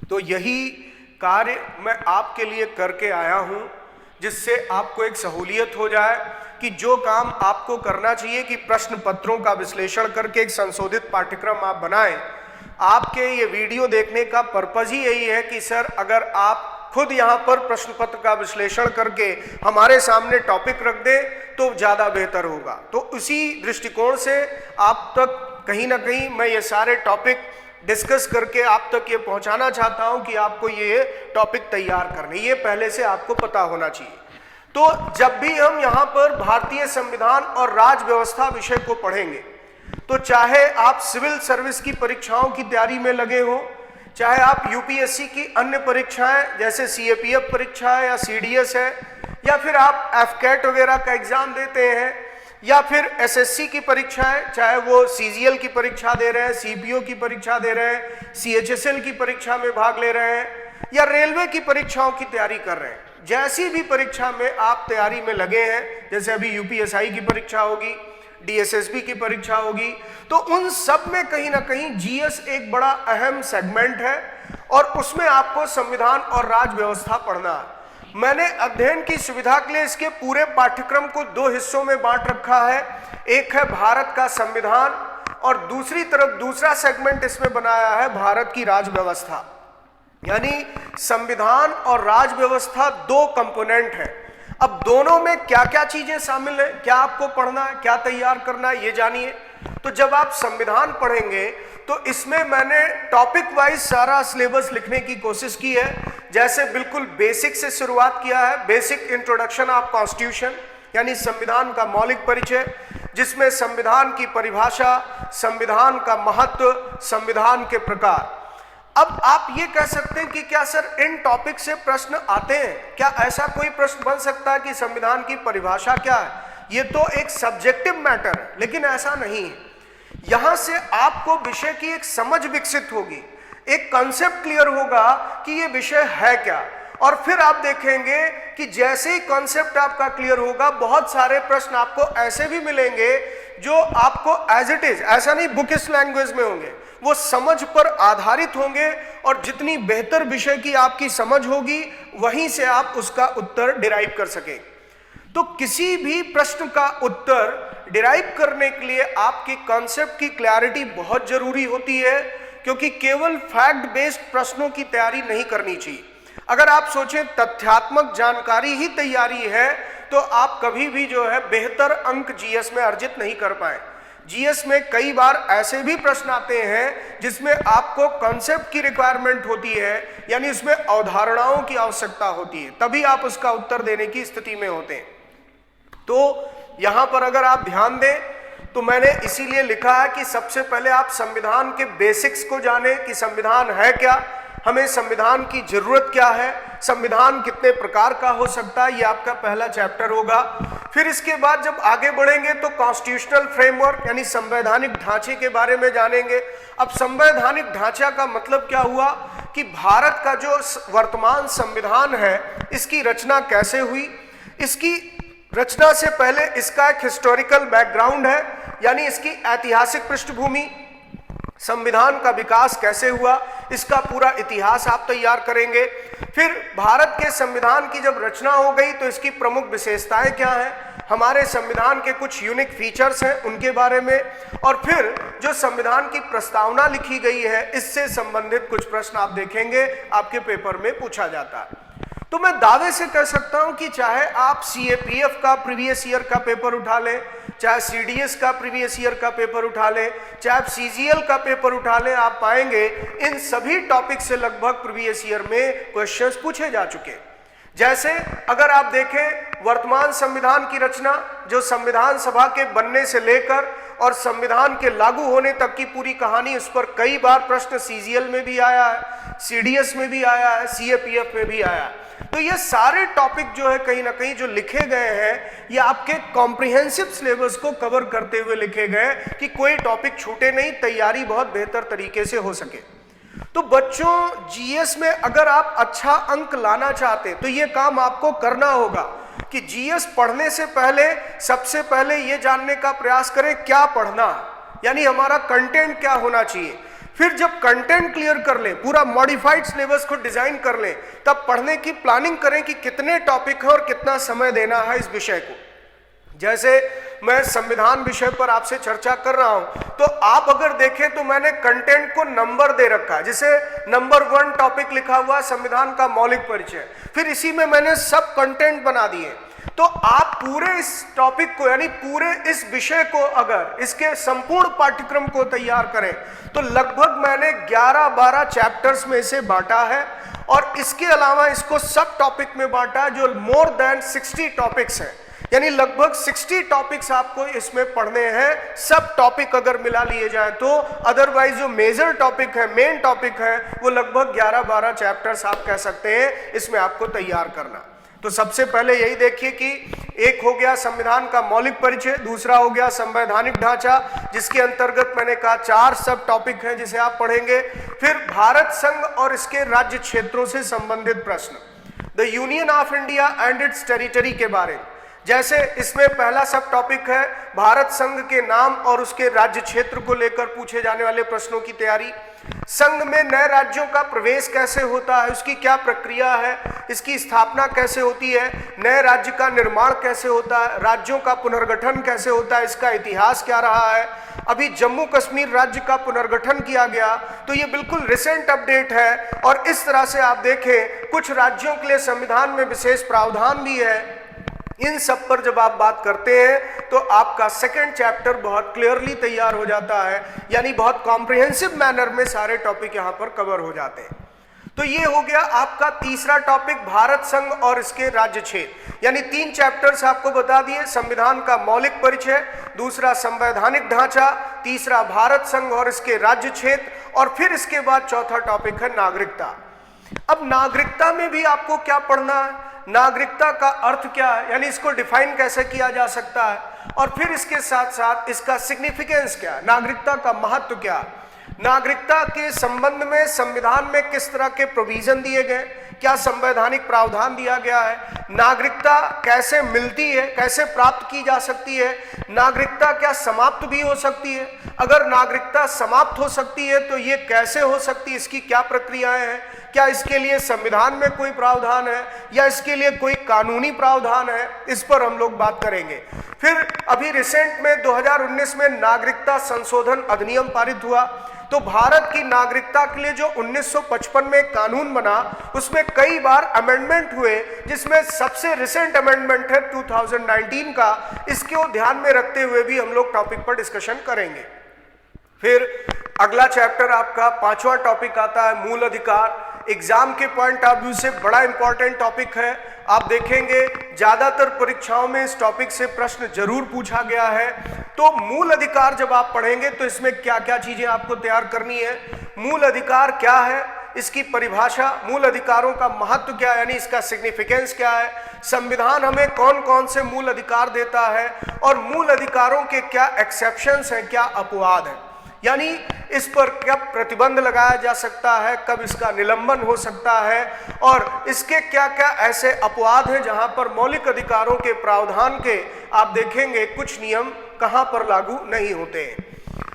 A: तो यही कार्य मैं आपके लिए करके आया हूं, जिससे आपको एक सहूलियत हो जाए कि जो काम आपको करना चाहिए कि प्रश्न पत्रों का विश्लेषण करके एक संशोधित पाठ्यक्रम आप बनाएं। आपके ये वीडियो देखने का पर्पज ही यही है कि सर अगर आप खुद यहाँ पर प्रश्न पत्र का विश्लेषण करके हमारे सामने टॉपिक रख दें तो ज़्यादा बेहतर होगा। तो उसी दृष्टिकोण से आप तक कहीं ना कहीं मैं ये सारे टॉपिक डिस्कस करके आप तक ये पहुंचाना चाहता हूं कि आपको ये टॉपिक तैयार करने, ये पहले से आपको पता होना चाहिए। तो जब भी हम यहाँ पर भारतीय संविधान और राज व्यवस्था विषय को पढ़ेंगे तो चाहे आप सिविल सर्विस की परीक्षाओं की तैयारी में लगे हो, चाहे आप यूपीएससी की अन्य परीक्षाएं जैसे सीएपीएफ परीक्षा है या सीडीएस है, या फिर आप एफकेट वगैरह का एग्जाम देते हैं, या फिर एसएससी की परीक्षाएं, चाहे वो सीजीएल की परीक्षा दे रहे हैं, सीपीओ की परीक्षा दे रहे हैं, सीएचएसएल की परीक्षा में भाग ले रहे हैं, या रेलवे की परीक्षाओं की तैयारी कर रहे हैं, जैसी भी परीक्षा में आप तैयारी में लगे हैं, जैसे अभी यूपीएसआई की परीक्षा होगी, डीएसएसबी की परीक्षा होगी, तो उन सब में कहीं ना कहीं जीएस एक बड़ा अहम सेगमेंट है और उसमें आपको संविधान और राज व्यवस्था पढ़ना है। मैंने अध्ययन की सुविधा के लिए इसके पूरे पाठ्यक्रम को 2 हिस्सों में बांट रखा है। एक है भारत का संविधान और दूसरी तरफ दूसरा सेगमेंट इसमें बनाया है भारत की राज व्यवस्था। यानी संविधान और राज व्यवस्था दो कंपोनेंट हैं। अब दोनों में क्या क्या चीजें शामिल हैं, क्या आपको पढ़ना है, क्या तैयार करना है, ये जानिए। तो जब आप संविधान पढ़ेंगे तो इसमें मैंने टॉपिक वाइज सारा सिलेबस लिखने की कोशिश की है। जैसे बिल्कुल बेसिक से शुरुआत किया है, बेसिक इंट्रोडक्शन ऑफ कॉन्स्टिट्यूशन, यानी संविधान का मौलिक परिचय, जिसमें संविधान की परिभाषा, संविधान का महत्व, संविधान के प्रकार। अब आप ये कह सकते हैं कि क्या सर इन टॉपिक से प्रश्न आते हैं, क्या ऐसा कोई प्रश्न बन सकता है कि संविधान की परिभाषा क्या है? ये तो एक सब्जेक्टिव मैटर है, लेकिन ऐसा नहीं है। यहां से आपको विषय की एक समझ विकसित होगी, एक कॉन्सेप्ट क्लियर होगा कि ये विषय है क्या, और फिर आप देखेंगे कि जैसे ही कॉन्सेप्ट आपका क्लियर होगा, बहुत सारे प्रश्न आपको ऐसे भी मिलेंगे जो आपको एज इट इज, ऐसा नहीं बुकिश लैंग्वेज में होंगे, वो समझ पर आधारित होंगे, और जितनी बेहतर विषय की आपकी समझ होगी वहीं से आप उसका उत्तर डिराइव कर सकें। तो किसी भी प्रश्न का उत्तर डिराइव करने के लिए आपकी कॉन्सेप्ट की क्लैरिटी बहुत जरूरी होती है, क्योंकि केवल फैक्ट बेस्ड प्रश्नों की तैयारी नहीं करनी चाहिए। अगर आप सोचें तथ्यात्मक जानकारी ही तैयारी है तो आप कभी भी जो है बेहतर अंक जीएस में अर्जित नहीं कर पाए। जीएस में कई बार ऐसे भी प्रश्न आते हैं जिसमें आपको कॉन्सेप्ट की रिक्वायरमेंट होती है, यानी उसमें अवधारणाओं की आवश्यकता होती है, तभी आप उसका उत्तर देने की स्थिति में होते हैं। तो यहां पर अगर आप ध्यान दें तो मैंने इसीलिए लिखा है कि सबसे पहले आप संविधान के बेसिक्स को जानें कि संविधान है क्या, हमें संविधान की जरूरत क्या है, संविधान कितने प्रकार का हो सकता है, ये आपका पहला चैप्टर होगा। फिर इसके बाद जब आगे बढ़ेंगे तो कॉन्स्टिट्यूशनल फ्रेमवर्क यानी संवैधानिक ढांचे के बारे में जानेंगे। अब संवैधानिक ढांचा का मतलब क्या हुआ कि भारत का जो वर्तमान संविधान है इसकी रचना कैसे हुई, इसकी रचना से पहले इसका एक हिस्टोरिकल बैकग्राउंड है, यानी इसकी ऐतिहासिक पृष्ठभूमि, संविधान का विकास कैसे हुआ, इसका पूरा इतिहास आप तैयार करेंगे। फिर भारत के संविधान की जब रचना हो गई तो इसकी प्रमुख विशेषताएं क्या हैं, हमारे संविधान के कुछ यूनिक फीचर्स हैं उनके बारे में, और फिर जो संविधान की प्रस्तावना लिखी गई है इससे संबंधित कुछ प्रश्न आप देखेंगे आपके पेपर में पूछा जाता है। तो मैं दावे से कह सकता हूं कि चाहे आप सीएपीएफ का प्रीवियस ईयर का पेपर उठा लें, चाहे सीडीएस का प्रीवियस ईयर का पेपर उठा लें, चाहे आप सीजीएल का पेपर उठा लें, आप पाएंगे इन सभी टॉपिक से लगभग प्रीवियस ईयर में क्वेश्चंस पूछे जा चुके। जैसे अगर आप देखें वर्तमान संविधान की रचना, जो संविधान सभा के बनने से लेकर और संविधान के लागू होने तक की पूरी कहानी, उस पर कई बार प्रश्न सीजीएल में भी आया है, सीडीएस में भी आया है, सीएपीएफ में भी आया है। तो ये सारे टॉपिक जो है कहीं ना कहीं जो लिखे गए हैं ये आपके कॉम्प्रिहेंसिव सिलेबस को कवर करते हुए लिखे गए कि कोई टॉपिक छूटे नहीं, तैयारी बहुत बेहतर तरीके से हो सके। तो बच्चों जीएस में अगर आप अच्छा अंक लाना चाहते हैं तो ये काम आपको करना होगा कि जीएस पढ़ने से पहले सबसे पहले ये जानने का प्रयास करें क्या पढ़ना, यानी हमारा कंटेंट क्या होना चाहिए। फिर जब कंटेंट क्लियर कर लें, पूरा मॉडिफाइड सिलेबस को डिजाइन कर लें, तब पढ़ने की प्लानिंग करें कि कितने टॉपिक है और कितना समय देना है इस विषय को। जैसे मैं संविधान विषय पर आपसे चर्चा कर रहा हूं तो आप अगर देखें तो मैंने कंटेंट को नंबर दे रखा है, जैसे नंबर 1 टॉपिक लिखा हुआ संविधान का मौलिक परिचय, फिर इसी में मैंने सब कंटेंट बना दिए। तो आप पूरे इस टॉपिक को यानी पूरे इस विषय को अगर इसके संपूर्ण पाठ्यक्रम को तैयार करें तो लगभग मैंने 11-12 चैप्टर्स में इसे बांटा है, और इसके अलावा इसको सब टॉपिक में बांटा है जो मोर देन 60 टॉपिक्स हैं, यानी लगभग 60 टॉपिक्स आपको इसमें पढ़ने हैं। सब टॉपिक अगर मिला लिए जाए तो अदरवाइज जो मेजर टॉपिक है, मेन टॉपिक है, वो लगभग 11-12 चैप्टर्स आप कह सकते हैं इसमें आपको तैयार करना। तो सबसे पहले यही देखिए कि एक हो गया संविधान का मौलिक परिचय, दूसरा हो गया संवैधानिक ढांचा जिसके अंतर्गत मैंने कहा 4 सब टॉपिक हैं जिसे आप पढ़ेंगे। फिर भारत संघ और इसके राज्य क्षेत्रों से संबंधित प्रश्न, the union of India and it's territory के बारे में, जैसे इसमें पहला सब टॉपिक है भारत संघ के नाम और उसके राज्य क्षेत्र को लेकर पूछे जाने वाले प्रश्नों की तैयारी। संघ में नए राज्यों का प्रवेश कैसे होता है, उसकी क्या प्रक्रिया है, इसकी स्थापना कैसे होती है, नए राज्य का निर्माण कैसे होता है, राज्यों का पुनर्गठन कैसे होता है, इसका इतिहास क्या रहा है। अभी जम्मू कश्मीर राज्य का पुनर्गठन किया गया, तो ये बिल्कुल रिसेंट अपडेट है। और इस तरह से आप देखें कुछ राज्यों के लिए संविधान में विशेष प्रावधान भी है। इन सब पर जब आप बात करते हैं तो आपका सेकंड चैप्टर बहुत क्लियरली तैयार हो जाता है, यानी बहुत कॉम्प्रिहेंसिव मैनर में सारे टॉपिक यहाँ पर कवर हो जाते हैं। तो ये हो गया आपका तीसरा टॉपिक, भारत संघ और इसके राज्य क्षेत्र, यानी 3 चैप्टर्स आपको बता दिए। संविधान का मौलिक परिचय, दूसरा संवैधानिक ढांचा, तीसरा भारत संघ और इसके राज्य क्षेत्र, और फिर इसके बाद चौथा टॉपिक है नागरिकता। अब नागरिकता में भी आपको क्या पढ़ना है, नागरिकता का अर्थ क्या है, यानी इसको डिफाइन कैसे किया जा सकता है, और फिर इसके साथ साथ इसका सिग्निफिकेंस क्या है, नागरिकता का महत्व क्या है, नागरिकता के संबंध में संविधान में किस तरह के प्रोविजन दिए गए, क्या संवैधानिक प्रावधान दिया गया है, नागरिकता कैसे मिलती है, कैसे प्राप्त की जा सकती है, नागरिकता क्या समाप्त भी हो सकती है, अगर नागरिकता समाप्त हो सकती है तो ये कैसे हो सकती है, इसकी क्या प्रक्रियाएं हैं, क्या इसके लिए संविधान में कोई प्रावधान है या इसके लिए कोई कानूनी प्रावधान है, इस पर हम लोग बात करेंगे। फिर अभी रिसेंट में 2019 में नागरिकता संशोधन अधिनियम पारित हुआ, तो भारत की नागरिकता के लिए जो 1955 में कानून बना उसमें कई बार अमेंडमेंट हुए, जिसमें सबसे रिसेंट अमेंडमेंट है 2019 का। इसको ध्यान में रखते हुए भी हम लोग टॉपिक पर डिस्कशन करेंगे। फिर अगला चैप्टर आपका 5वां टॉपिक आता है मूल अधिकार। एग्जाम के पॉइंट ऑफ व्यू से बड़ा इंपॉर्टेंट टॉपिक है। आप देखेंगे ज्यादातर परीक्षाओं में इस टॉपिक से प्रश्न जरूर पूछा गया है। तो मूल अधिकार जब आप पढ़ेंगे तो इसमें क्या क्या चीजें आपको तैयार करनी है, मूल अधिकार क्या है, इसकी परिभाषा, मूल अधिकारों का महत्व क्या है, यानी इसका सिग्निफिकेंस क्या है, संविधान हमें कौन कौन से मूल अधिकार देता है, और मूल अधिकारों के क्या एक्सेप्शंस हैं, क्या अपवाद हैं, यानी इस पर क्या प्रतिबंध लगाया जा सकता है, कब इसका निलंबन हो सकता है, और इसके क्या क्या ऐसे अपवाद हैं जहां पर मौलिक अधिकारों के प्रावधान के आप देखेंगे कुछ नियम कहां पर लागू नहीं होते हैं।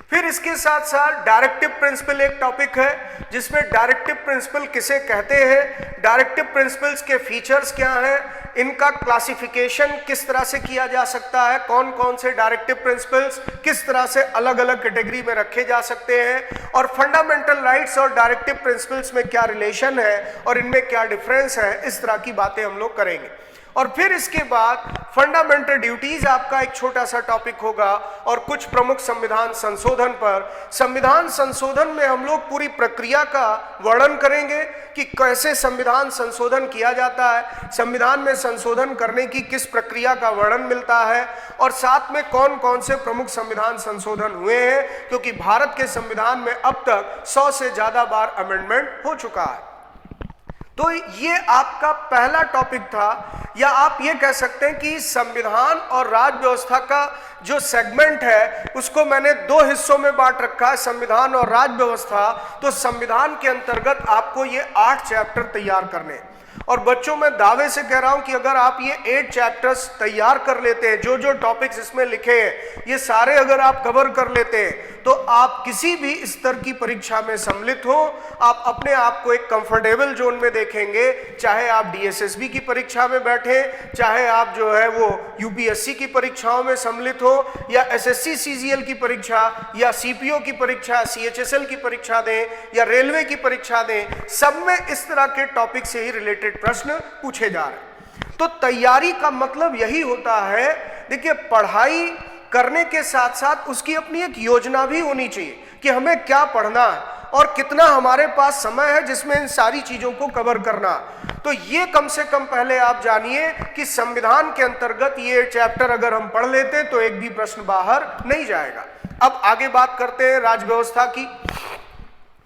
A: फिर इसके साथ साथ डायरेक्टिव प्रिंसिपल एक टॉपिक है, जिसमें डायरेक्टिव प्रिंसिपल किसे कहते हैं, डायरेक्टिव प्रिंसिपल्स के फीचर्स क्या हैं, इनका क्लासिफिकेशन किस तरह से किया जा सकता है, कौन कौन से डायरेक्टिव प्रिंसिपल्स किस तरह से अलग अलग कैटेगरी में रखे जा सकते हैं, और फंडामेंटल राइट्स और डायरेक्टिव प्रिंसिपल्स में क्या रिलेशन है और इनमें क्या डिफरेंस है, इस तरह की बातें हम लोग करेंगे। और फिर इसके बाद फंडामेंटल ड्यूटीज आपका एक छोटा सा टॉपिक होगा, और कुछ प्रमुख संविधान संशोधन पर। संविधान संशोधन में हम लोग पूरी प्रक्रिया का वर्णन करेंगे कि कैसे संविधान संशोधन किया जाता है, संविधान में संशोधन करने की किस प्रक्रिया का वर्णन मिलता है, और साथ में कौन कौन से प्रमुख संविधान संशोधन हुए हैं, क्योंकि भारत के संविधान में अब तक 100 से ज्यादा बार अमेंडमेंट हो चुका है। तो ये आपका पहला टॉपिक था, या आप ये कह सकते हैं कि संविधान और राज्य व्यवस्था का जो सेगमेंट है उसको मैंने 2 हिस्सों में बांट रखा है, संविधान और राज्य व्यवस्था। तो संविधान के अंतर्गत आपको ये 8 चैप्टर तैयार करने, और बच्चों मैं दावे से कह रहा हूं कि अगर आप ये 8 चैप्टर्स तैयार कर लेते हैं, जो जो टॉपिक्स इसमें लिखे हैं ये सारे अगर आप कवर कर लेते हैं, तो आप किसी भी स्तर की परीक्षा में सम्मिलित हो, आप अपने आप को एक कंफर्टेबल जोन में देखेंगे। चाहे आप डीएसएसबी की परीक्षा में बैठे, चाहे आप जो है वो यूपीएससी की परीक्षाओं में सम्मिलित हो, या एसएससी सीजीएल की परीक्षा, या सीपीओ की परीक्षा, सीएचएसएल की परीक्षा दें, या रेलवे की परीक्षा दें, सब में इस तरह के टॉपिक से ही रिलेटेड प्रश्न पूछे जा रहे हैं। तो तैयारी का मतलब यही होता है, देखिए पढ़ाई करने के साथ साथ उसकी अपनी एक योजना भी होनी चाहिए कि हमें क्या पढ़ना है और कितना हमारे पास समय है जिसमें इन सारी चीजों को कवर करना। तो ये कम से कम पहले आप जानिए कि संविधान के अंतर्गत ये चैप्टर अगर हम पढ़ लेते तो एक भी प्रश्न बाहर नहीं जाएगा। अब आगे बात करते हैं राज्य व्यवस्था की।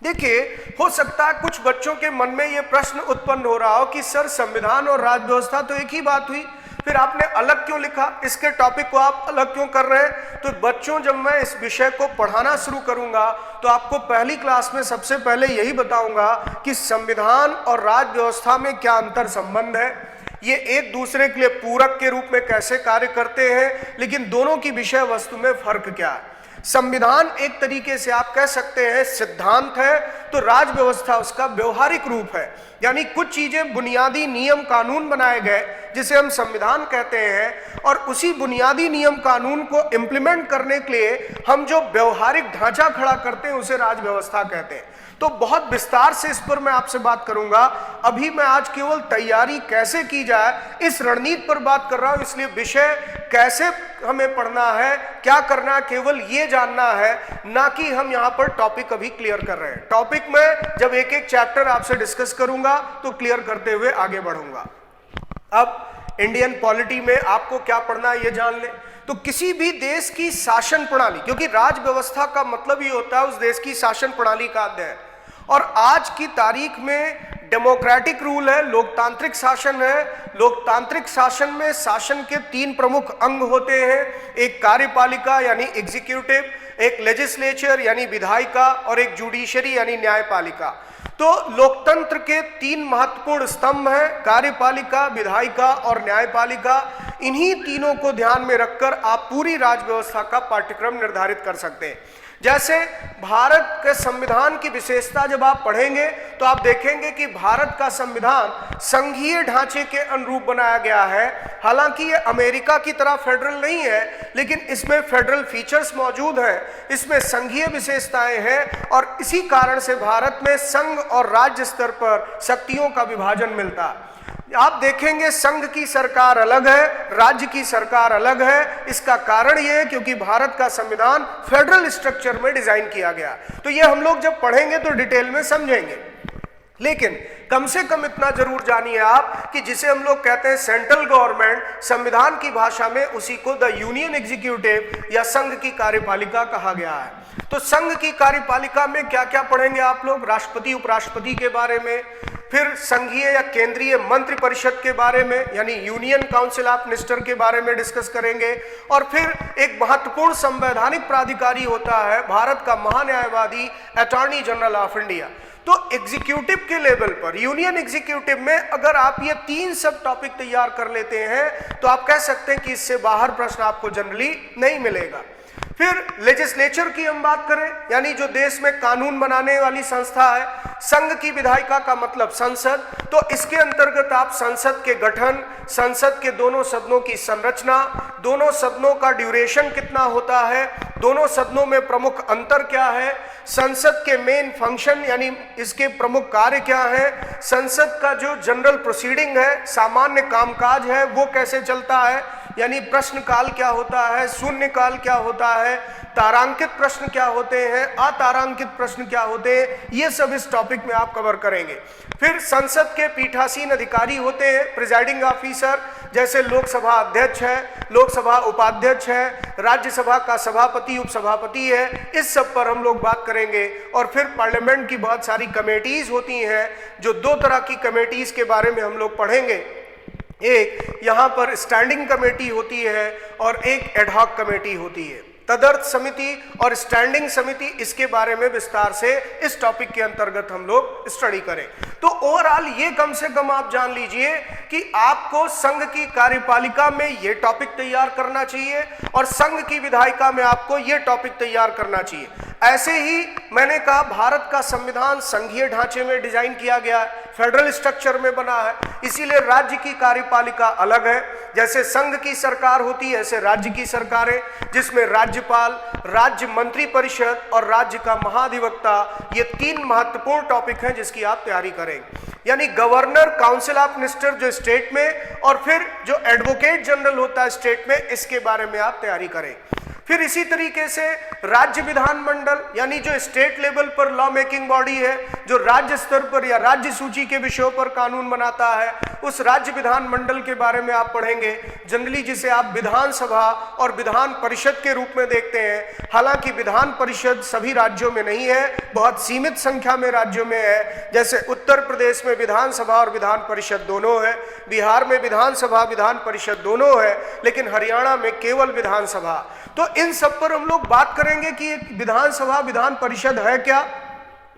A: देखिए, हो सकता है कुछ बच्चों के मन में ये प्रश्न उत्पन्न हो रहा हो कि सर संविधान और राज्य व्यवस्था तो एक ही बात हुई, फिर आपने अलग क्यों लिखा, इसके टॉपिक को आप अलग क्यों कर रहे हैं। तो बच्चों, जब मैं इस विषय को पढ़ाना शुरू करूंगा तो आपको पहली क्लास में सबसे पहले यही बताऊंगा कि संविधान और राज्य व्यवस्था में क्या अंतर संबंध है, ये एक दूसरे के लिए पूरक के रूप में कैसे कार्य करते हैं, लेकिन दोनों की विषय वस्तु में फर्क क्या है। संविधान एक तरीके से आप कह सकते हैं सिद्धांत है, तो राज्य व्यवस्था उसका व्यवहारिक रूप है, यानी कुछ चीजें बुनियादी नियम कानून बनाए गए जिसे हम संविधान कहते हैं, और उसी बुनियादी नियम कानून को इम्प्लीमेंट करने के लिए हम जो व्यवहारिक ढांचा खड़ा करते हैं उसे राज व्यवस्था कहते हैं। तो बहुत विस्तार से इस पर मैं आपसे बात करूंगा। अभी मैं आज केवल तैयारी कैसे की जाए इस रणनीति पर बात कर रहा हूं, इसलिए विषय कैसे हमें पढ़ना है, क्या करना है, केवल ये जानना है, ना कि हम यहां पर टॉपिक अभी क्लियर कर रहे हैं। टॉपिक में जब एक एक चैप्टर आपसे डिस्कस करूंगा तो क्लियर करते हुए आगे बढ़ूंगा। अब इंडियन पॉलिटी में आपको क्या पढ़ना है ये जान ले। तो किसी भी देश की शासन प्रणाली, क्योंकि राज व्यवस्था का मतलब ही होता है उस देश की शासन प्रणाली का अध्ययन, और आज की तारीख में डेमोक्रेटिक रूल है, लोकतांत्रिक शासन है। लोकतांत्रिक शासन में शासन के 3 प्रमुख अंग होते हैं, एक कार्यपालिका यानी एग्जीक्यूटिव, एक लेजिस्लेचर यानी विधायिका, और एक जुडिशरी यानी न्यायपालिका। तो लोकतंत्र के 3 महत्वपूर्ण स्तंभ हैं, कार्यपालिका, विधायिका और न्यायपालिका। इन्हीं तीनों को ध्यान में रखकर आप पूरी राज व्यवस्था का पाठ्यक्रम निर्धारित कर सकते हैं। जैसे भारत के संविधान की विशेषता जब आप पढ़ेंगे तो आप देखेंगे कि भारत का संविधान संघीय ढांचे के अनुरूप बनाया गया है। हालांकि ये अमेरिका की तरह फेडरल नहीं है, लेकिन इसमें फेडरल फीचर्स मौजूद हैं, इसमें संघीय विशेषताएं हैं, और इसी कारण से भारत में संघ और राज्य स्तर पर शक्तियों का विभाजन मिलता है। आप देखेंगे संघ की सरकार अलग है, राज्य की सरकार अलग है। इसका कारण यह है क्योंकि भारत का संविधान फेडरल स्ट्रक्चर में डिजाइन किया गया। तो ये हम लोग जब पढ़ेंगे तो डिटेल में समझेंगे, लेकिन कम से कम इतना जरूर जानिए आप कि जिसे हम लोग कहते हैं सेंट्रल गवर्नमेंट, संविधान की भाषा में उसी को द यूनियन एग्जीक्यूटिव या संघ की कार्यपालिका कहा गया है। तो संघ की कार्यपालिका में क्या क्या पढ़ेंगे आप लोग? राष्ट्रपति उपराष्ट्रपति के बारे में, फिर संघीय या केंद्रीय मंत्रि परिषद के बारे में यानी यूनियन काउंसिल ऑफ मिनिस्टर के बारे में डिस्कस करेंगे, और फिर एक महत्वपूर्ण संवैधानिक प्राधिकारी होता है भारत का महान्यायवादी अटॉर्नी जनरल ऑफ इंडिया। तो एग्जीक्यूटिव के लेवल पर, यूनियन एग्जीक्यूटिव में अगर आप ये 3 सब टॉपिक तैयार कर लेते हैं तो आप कह सकते हैं कि इससे बाहर प्रश्न आपको जनरली नहीं मिलेगा। फिर लेजिस्लेचर की हम बात करें, यानी जो देश में कानून बनाने वाली संस्था है। संघ की विधायिका का मतलब संसद, तो इसके अंतर्गत आप संसद के गठन, संसद के दोनों सदनों की संरचना, दोनों सदनों का ड्यूरेशन कितना होता है, दोनों सदनों में प्रमुख अंतर क्या है, संसद के मेन फंक्शन यानी इसके प्रमुख कार्य क्या है, संसद का जो जनरल प्रोसीडिंग है, सामान्य कामकाज है, वो कैसे चलता है, यानी प्रश्नकाल क्या होता है, शून्यकाल क्या होता है, तारांकित प्रश्न क्या होते हैं, अतारांकित प्रश्न क्या होते हैं, ये सब इस टॉपिक में आप कवर करेंगे। फिर संसद के पीठासीन अधिकारी होते हैं, प्रिजाइडिंग ऑफिसर, जैसे लोकसभा अध्यक्ष है, लोकसभा उपाध्यक्ष है, राज्यसभा का सभापति उपसभापति है, इस सब पर हम लोग बात करेंगे। और फिर पार्लियामेंट की बहुत सारी कमेटीज होती हैं, जो 2 तरह की कमेटीज के बारे में हम लोग पढ़ेंगे। एक यहाँ पर स्टैंडिंग कमेटी होती है और एक एडहॉक कमेटी होती है। तदर्थ समिति और स्टैंडिंग समिति, इसके बारे में विस्तार से इस टॉपिक के अंतर्गत हम लोग स्टडी करें। तो ओवरऑल ये कम से कम आप जान लीजिए कि आपको संघ की कार्यपालिका में ये टॉपिक तैयार करना चाहिए और संघ की विधायिका में आपको ये टॉपिक तैयार करना चाहिए। ऐसे ही मैंने कहा भारत का संविधान संघीय ढांचे में डिजाइन किया गया है, फेडरल स्ट्रक्चर में बना है, इसीलिए राज्य की कार्यपालिका अलग है। जैसे संघ की सरकार होती है ऐसे राज्य की सरकारें, जिसमें राज्यपाल, राज्य मंत्री परिषद और राज्य का महाधिवक्ता, ये 3 महत्वपूर्ण टॉपिक हैं जिसकी आप तैयारी करें। यानी गवर्नर, काउंसिल ऑफ मिनिस्टर जो स्टेट में, और फिर जो एडवोकेट जनरल होता है स्टेट में, इसके बारे में आप तैयारी करें। फिर इसी तरीके से राज्य विधानमंडल, यानी जो स्टेट लेवल पर लॉ मेकिंग बॉडी है, जो राज्य स्तर पर या राज्य सूची के विषयों पर कानून बनाता है, उस राज्य विधानमंडल के बारे में आप पढ़ेंगे। जनरली जिसे आप विधानसभा और विधान परिषद के रूप में देखते हैं। हालांकि विधान परिषद सभी राज्यों में नहीं है, बहुत सीमित संख्या में राज्यों में है। जैसे उत्तर प्रदेश में विधानसभा और विधान परिषद दोनों है, बिहार में विधानसभा विधान परिषद दोनों है, लेकिन हरियाणा में केवल विधानसभा। तो इन सब पर हम लोग बात करेंगे कि विधानसभा विधान परिषद है क्या,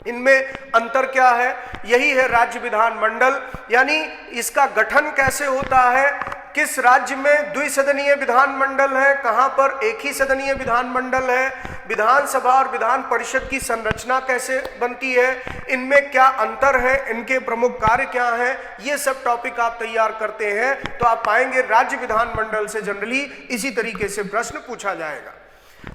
A: इनमें अंतर क्या है। यही है राज्य विधानमंडल, यानी इसका गठन कैसे होता है, किस राज्य में द्विसदनीय विधानमंडल है, कहां पर एक ही सदनीय विधानमंडल है, विधानसभा और विधान परिषद की संरचना कैसे बनती है, इनमें क्या अंतर है, इनके प्रमुख कार्य क्या हैं, ये सब टॉपिक आप तैयार करते हैं तो आप पाएंगे राज्य विधानमंडल से जनरली इसी तरीके से प्रश्न पूछा जाएगा।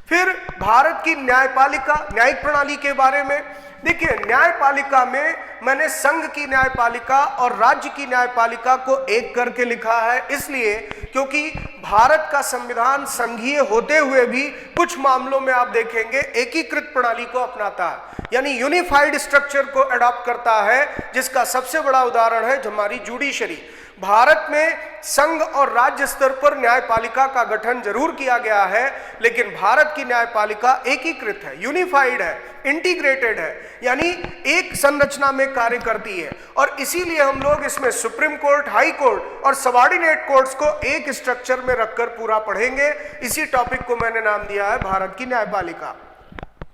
A: फिर भारत की न्यायपालिका, न्यायिक प्रणाली के बारे में देखिए, न्यायपालिका में मैंने संघ की न्यायपालिका और राज्य की न्यायपालिका को एक करके लिखा है, इसलिए क्योंकि भारत का संविधान संघीय होते हुए भी कुछ मामलों में आप देखेंगे एकीकृत प्रणाली को अपनाता है, यानी यूनिफाइड स्ट्रक्चर को अडॉप्ट करता है, जिसका सबसे बड़ा उदाहरण है हमारी जुडिशरी। भारत में संघ और राज्य स्तर पर न्यायपालिका का गठन जरूर किया गया है, लेकिन भारत की न्यायपालिका एकीकृत है, यूनिफाइड है, इंटीग्रेटेड है, यानी एक संरचना में कार्य करती है। और इसीलिए हम लोग इसमें सुप्रीम कोर्ट, हाई कोर्ट और सबऑर्डिनेट कोर्ट्स को एक स्ट्रक्चर में रखकर पूरा पढ़ेंगे। इसी टॉपिक को मैंने नाम दिया है भारत की न्यायपालिका।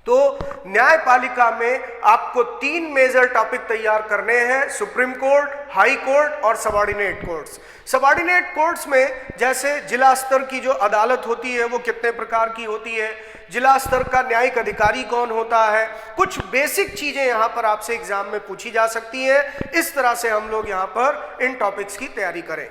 A: तो न्यायपालिका में आपको 3 मेजर टॉपिक तैयार करने हैं, सुप्रीम कोर्ट, हाई कोर्ट और सबऑर्डिनेट कोर्ट्स। सबऑर्डिनेट कोर्ट्स में जैसे जिला स्तर की जो अदालत होती है वो कितने प्रकार की होती है, जिला स्तर का न्यायिक अधिकारी कौन होता है, कुछ बेसिक चीजें यहाँ पर आपसे एग्जाम में पूछी जा सकती हैं। इस तरह से हम लोग यहाँ पर इन टॉपिक्स की तैयारी करें।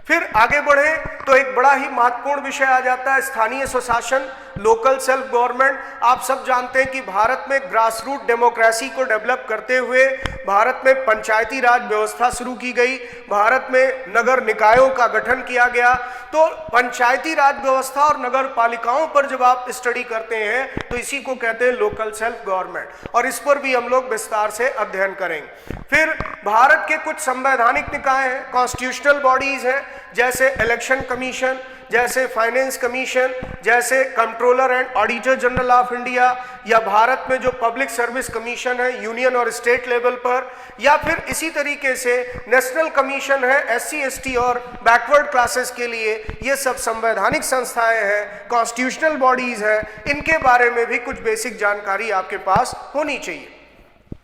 A: फिर आगे बढ़े तो एक बड़ा ही महत्वपूर्ण विषय आ जाता है स्थानीय स्वशासन, लोकल सेल्फ गवर्नमेंट। आप सब जानते हैं कि भारत में ग्रास रूट डेमोक्रेसी को डेवलप करते हुए भारत में पंचायती राज व्यवस्था शुरू की गई, भारत में नगर निकायों का गठन किया गया। तो पंचायती राज व्यवस्था और नगर पालिकाओं पर जब आप स्टडी करते हैं तो इसी को कहते हैं लोकल सेल्फ गवर्नमेंट, और इस पर भी हम लोग विस्तार से अध्ययन करेंगे। फिर भारत के कुछ संवैधानिक निकाय हैं, कॉन्स्टिट्यूशनल बॉडीज हैं, जैसे इलेक्शन कमीशन, जैसे फाइनेंस कमीशन, जैसे controller and auditor general of India, या भारत में जो पब्लिक सर्विस कमीशन है यूनियन और स्टेट लेवल पर, या फिर इसी तरीके से नेशनल कमीशन है SC ST और बैकवर्ड क्लासेस के लिए। ये सब संवैधानिक संस्थाएं हैं, कॉन्स्टिट्यूशनल बॉडीज हैं, इनके बारे में भी कुछ बेसिक जानकारी आपके पास होनी चाहिए।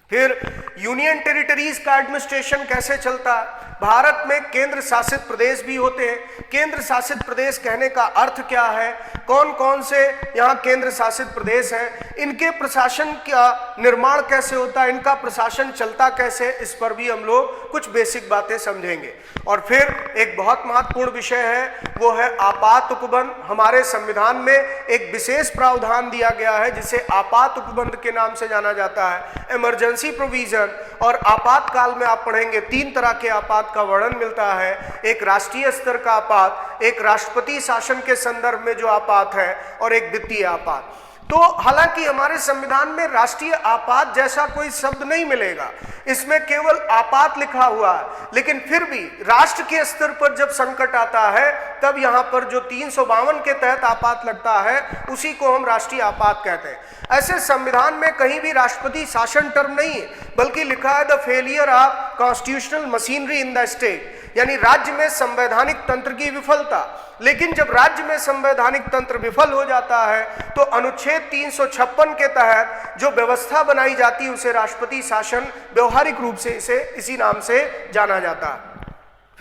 A: फिर यूनियन टेरिटरीज का एडमिनिस्ट्रेशन कैसे चलता है, भारत में केंद्र शासित प्रदेश भी होते हैं। केंद्र शासित प्रदेश कहने का अर्थ क्या है, कौन कौन से यहाँ केंद्र शासित प्रदेश हैं, इनके प्रशासन का निर्माण कैसे होता है, इनका प्रशासन चलता कैसे, इस पर भी हम लोग कुछ बेसिक बातें समझेंगे। और फिर एक बहुत महत्वपूर्ण विषय है, वो है आपात उपबंध। हमारे संविधान में एक विशेष प्रावधान दिया गया है जिसे आपात उपबंध के नाम से जाना जाता है, इमरजेंसी प्रोविजन। और आपातकाल में आप पढ़ेंगे 3 तरह के आपात का वर्णन मिलता है, एक राष्ट्रीय स्तर का आपात, एक राष्ट्रपति शासन के संदर्भ में जो आपात है, और एक वित्तीय आपात। तो हालांकि हमारे संविधान में राष्ट्रीय आपात जैसा कोई शब्द नहीं मिलेगा, इसमें केवल आपात लिखा हुआ है, लेकिन फिर भी राष्ट्र के स्तर पर जब संकट आता है तब यहाँ पर जो 352 के तहत आपात लगता है उसी को हम राष्ट्रीय आपात कहते हैं। ऐसे संविधान में कहीं भी राष्ट्रपति शासन टर्म नहीं है, बल्कि लिखा है the failure of constitutional machinery in the state, यानी राज्य में संवैधानिक तंत्र की विफलता। लेकिन जब राज्य में संवैधानिक तंत्र विफल हो जाता है तो अनुच्छेद 356 के तहत जो व्यवस्था बनाई जाती है उसे राष्ट्रपति शासन व्यवहारिक रूप से इसे इसी नाम से जाना जाता है।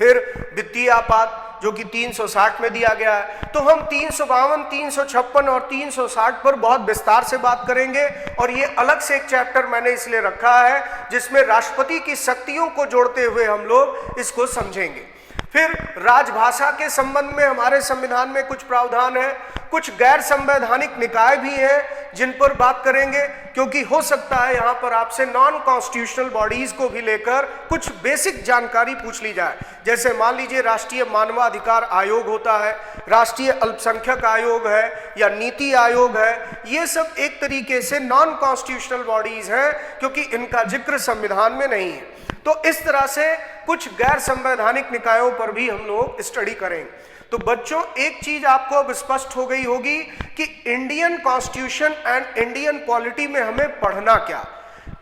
A: फिर वित्तीय आपात जो कि 360 में दिया गया है, तो हम 352, 356 और 360 पर बहुत विस्तार से बात करेंगे, और ये अलग से एक चैप्टर मैंने इसलिए रखा है जिसमें राष्ट्रपति की शक्तियों को जोड़ते हुए हम लोग इसको समझेंगे। फिर राजभाषा के संबंध में हमारे संविधान में कुछ प्रावधान है, कुछ गैर संवैधानिक निकाय भी हैं जिन पर बात करेंगे, क्योंकि हो सकता है यहाँ पर आपसे नॉन कॉन्स्टिट्यूशनल बॉडीज को भी लेकर कुछ बेसिक जानकारी पूछ ली जाए। जैसे मान लीजिए राष्ट्रीय मानवाधिकार आयोग होता है, राष्ट्रीय अल्पसंख्यक आयोग है, या नीति आयोग है, ये सब एक तरीके से नॉन कॉन्स्टिट्यूशनल बॉडीज हैं क्योंकि इनका जिक्र संविधान में नहीं है। तो इस तरह से कुछ गैर संवैधानिक निकायों पर भी हम लोग स्टडी करेंगे। तो बच्चों एक चीज आपको अब स्पष्ट हो गई होगी कि Indian constitution and Indian polity में हमें पढ़ना क्या।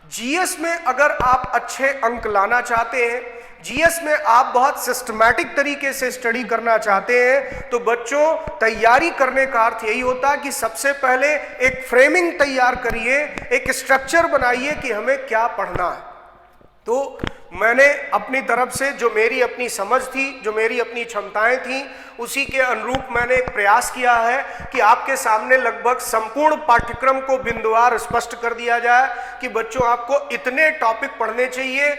A: जीएस में अगर आप अच्छे अंक लाना चाहते हैं, जीएस में आप बहुत सिस्टमैटिक तरीके से स्टडी करना चाहते हैं, तो बच्चों तैयारी करने का अर्थ यही होता है कि सबसे पहले एक फ्रेमिंग तैयार करिए, एक स्ट्रक्चर बनाइए कि हमें क्या पढ़ना है। तो मैंने अपनी तरफ से जो मेरी अपनी समझ थी, जो मेरी अपनी क्षमताएं थी, उसी के अनुरूप मैंने एक प्रयास किया है कि आपके सामने लगभग संपूर्ण पाठ्यक्रम को बिंदुवार स्पष्ट कर दिया जाए कि बच्चों आपको इतने टॉपिक पढ़ने चाहिए,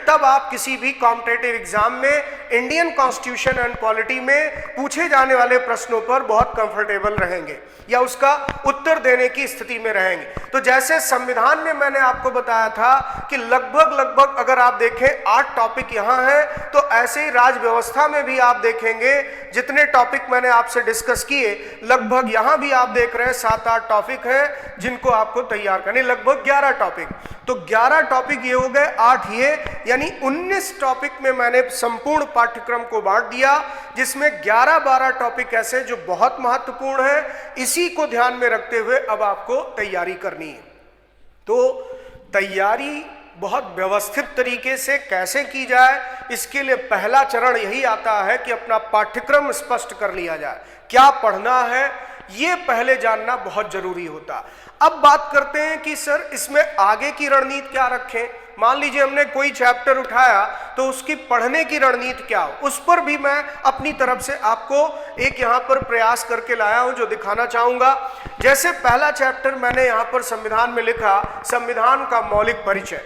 A: तब आप किसी भी कॉम्पिटिटिव एग्जाम में इंडियन कॉन्स्टिट्यूशन एंड पॉलिटी में पूछे जाने वाले प्रश्नों पर बहुत कंफर्टेबल रहेंगे या उसका उत्तर देने की स्थिति में रहेंगे। तो जैसे संविधान में मैंने आपको बताया था कि लगभग अगर आप देखें 8 टॉपिक यहाँ हैं, तो ऐसे ही राज व्यवस्था में भी आप देखेंगे जितने टॉपिक मैंने आपसे डिस्कस किए, लगभग यहाँ भी आप देख रहे हैं 7-8 टॉपिक हैं जिनको आपको तैयार करने, लगभग 11 टॉपिक। तो 11 टॉपिक ये हो गए, 8 ये, यानी 19 टॉपिक में मैंने संपूर्ण पाठ्यक्रम को बांट दिया, जिसमें 11-12 टॉपिक ऐसे जो बहुत महत्वपूर्ण है। इसी को ध्यान में रखते हुए अब आपको तैयारी करनी है। तो तैयारी बहुत व्यवस्थित तरीके से कैसे की जाए, इसके लिए पहला चरण यही आता है कि अपना पाठ्यक्रम स्पष्ट कर लिया जाए। क्या पढ़ना है ये पहले जानना बहुत जरूरी होता। अब बात करते हैं कि सर इसमें आगे की रणनीति क्या रखें। मान लीजिए हमने कोई चैप्टर उठाया तो उसकी पढ़ने की रणनीति क्या हो, उस पर भी मैं अपनी तरफ से आपको एक यहाँ पर प्रयास करके लाया हूं जो दिखाना चाहूंगा। जैसे पहला चैप्टर मैंने यहाँ पर संविधान में लिखा, संविधान का मौलिक परिचय।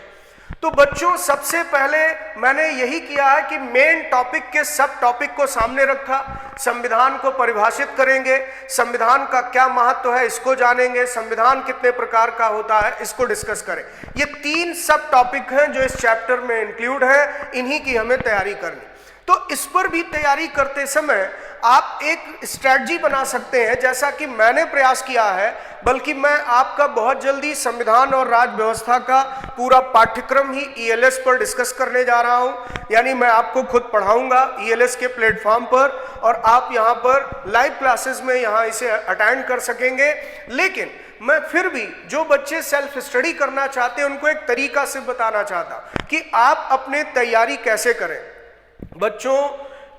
A: तो बच्चों सबसे पहले मैंने यही किया है कि मेन टॉपिक के सब टॉपिक को सामने रखा। संविधान को परिभाषित करेंगे, संविधान का क्या महत्व है इसको जानेंगे, संविधान कितने प्रकार का होता है इसको डिस्कस करें। ये 3 सब टॉपिक हैं जो इस चैप्टर में इंक्लूड है, इन्हीं की हमें तैयारी करनी। तो इस पर भी तैयारी करते समय आप एक स्ट्रैटेजी बना सकते हैं, जैसा कि मैंने प्रयास किया है। बल्कि मैं आपका बहुत जल्दी संविधान और राज व्यवस्था का पूरा पाठ्यक्रम ही ईएलएस पर डिस्कस करने जा रहा हूं, यानी मैं आपको खुद पढ़ाऊंगा ईएलएस के प्लेटफॉर्म पर, और आप यहां पर लाइव क्लासेस में यहां इसे अटेंड कर सकेंगे। लेकिन मैं फिर भी जो बच्चे सेल्फ स्टडी करना चाहते हैं उनको एक तरीका से बताना चाहता कि आप अपने तैयारी कैसे करें। बच्चों,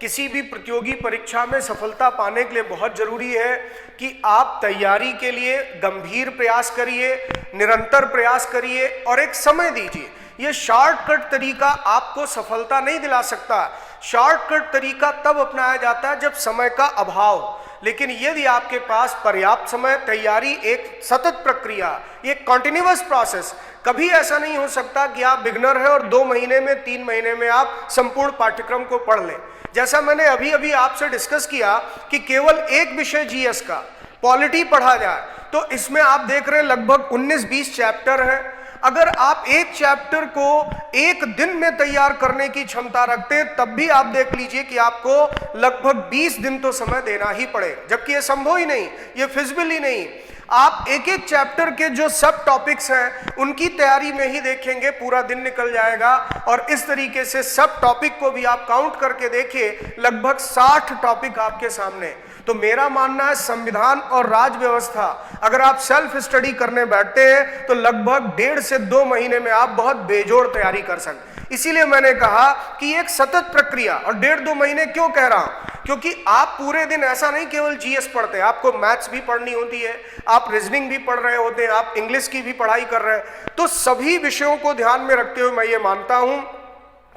A: किसी भी प्रतियोगी परीक्षा में सफलता पाने के लिए बहुत जरूरी है कि आप तैयारी के लिए गंभीर प्रयास करिए, निरंतर प्रयास करिए और एक समय दीजिए। ये शॉर्टकट तरीका आपको सफलता नहीं दिला सकता। शॉर्टकट तरीका तब अपनाया जाता है जब समय का अभाव हो, लेकिन यदि आपके पास पर्याप्त समय, तैयारी एक सतत प्रक्रिया, एक कॉन्टिन्यूअस प्रोसेस, कभी ऐसा नहीं हो सकता कि आप बिगनर हैं और 2 महीने में 3 महीने में आप संपूर्ण पाठ्यक्रम को पढ़ लें। जैसा मैंने अभी आपसे डिस्कस किया कि केवल एक विषय जीएस का पॉलिटी पढ़ा जाए, तो इसमें आप देख रहे हैं लगभग 19-20 चैप्टर हैं। अगर आप एक चैप्टर को एक दिन में तैयार करने की क्षमता रखते हैं, तब भी आप देख लीजिए कि आपको लगभग 20 दिन तो समय देना ही पड़ेगा, जबकि ये संभव ही नहीं, ये फिजिबल ही नहीं। आप एक एक चैप्टर के जो सब टॉपिक्स हैं उनकी तैयारी में ही देखेंगे, पूरा दिन निकल जाएगा। और इस तरीके से सब टॉपिक को भी आप काउंट करके देखिए, लगभग 60 टॉपिक आपके सामने। तो मेरा मानना है संविधान और राज व्यवस्था अगर आप सेल्फ स्टडी करने बैठते हैं तो लगभग 1.5 से 2 महीने में आप बहुत बेजोड़ तैयारी कर सकते। इसीलिए मैंने कहा कि एक सतत प्रक्रिया, और 1.5-2 महीने क्यों कह रहा हूं, क्योंकि आप पूरे दिन ऐसा नहीं केवल जीएस पढ़ते हैं, आपको मैथ्स भी पढ़नी होती है, आप रीजनिंग भी पढ़ रहे होते हैं, आप इंग्लिश की भी पढ़ाई कर रहे हैं। तो सभी विषयों को ध्यान में रखते हुए मैं ये मानता हूं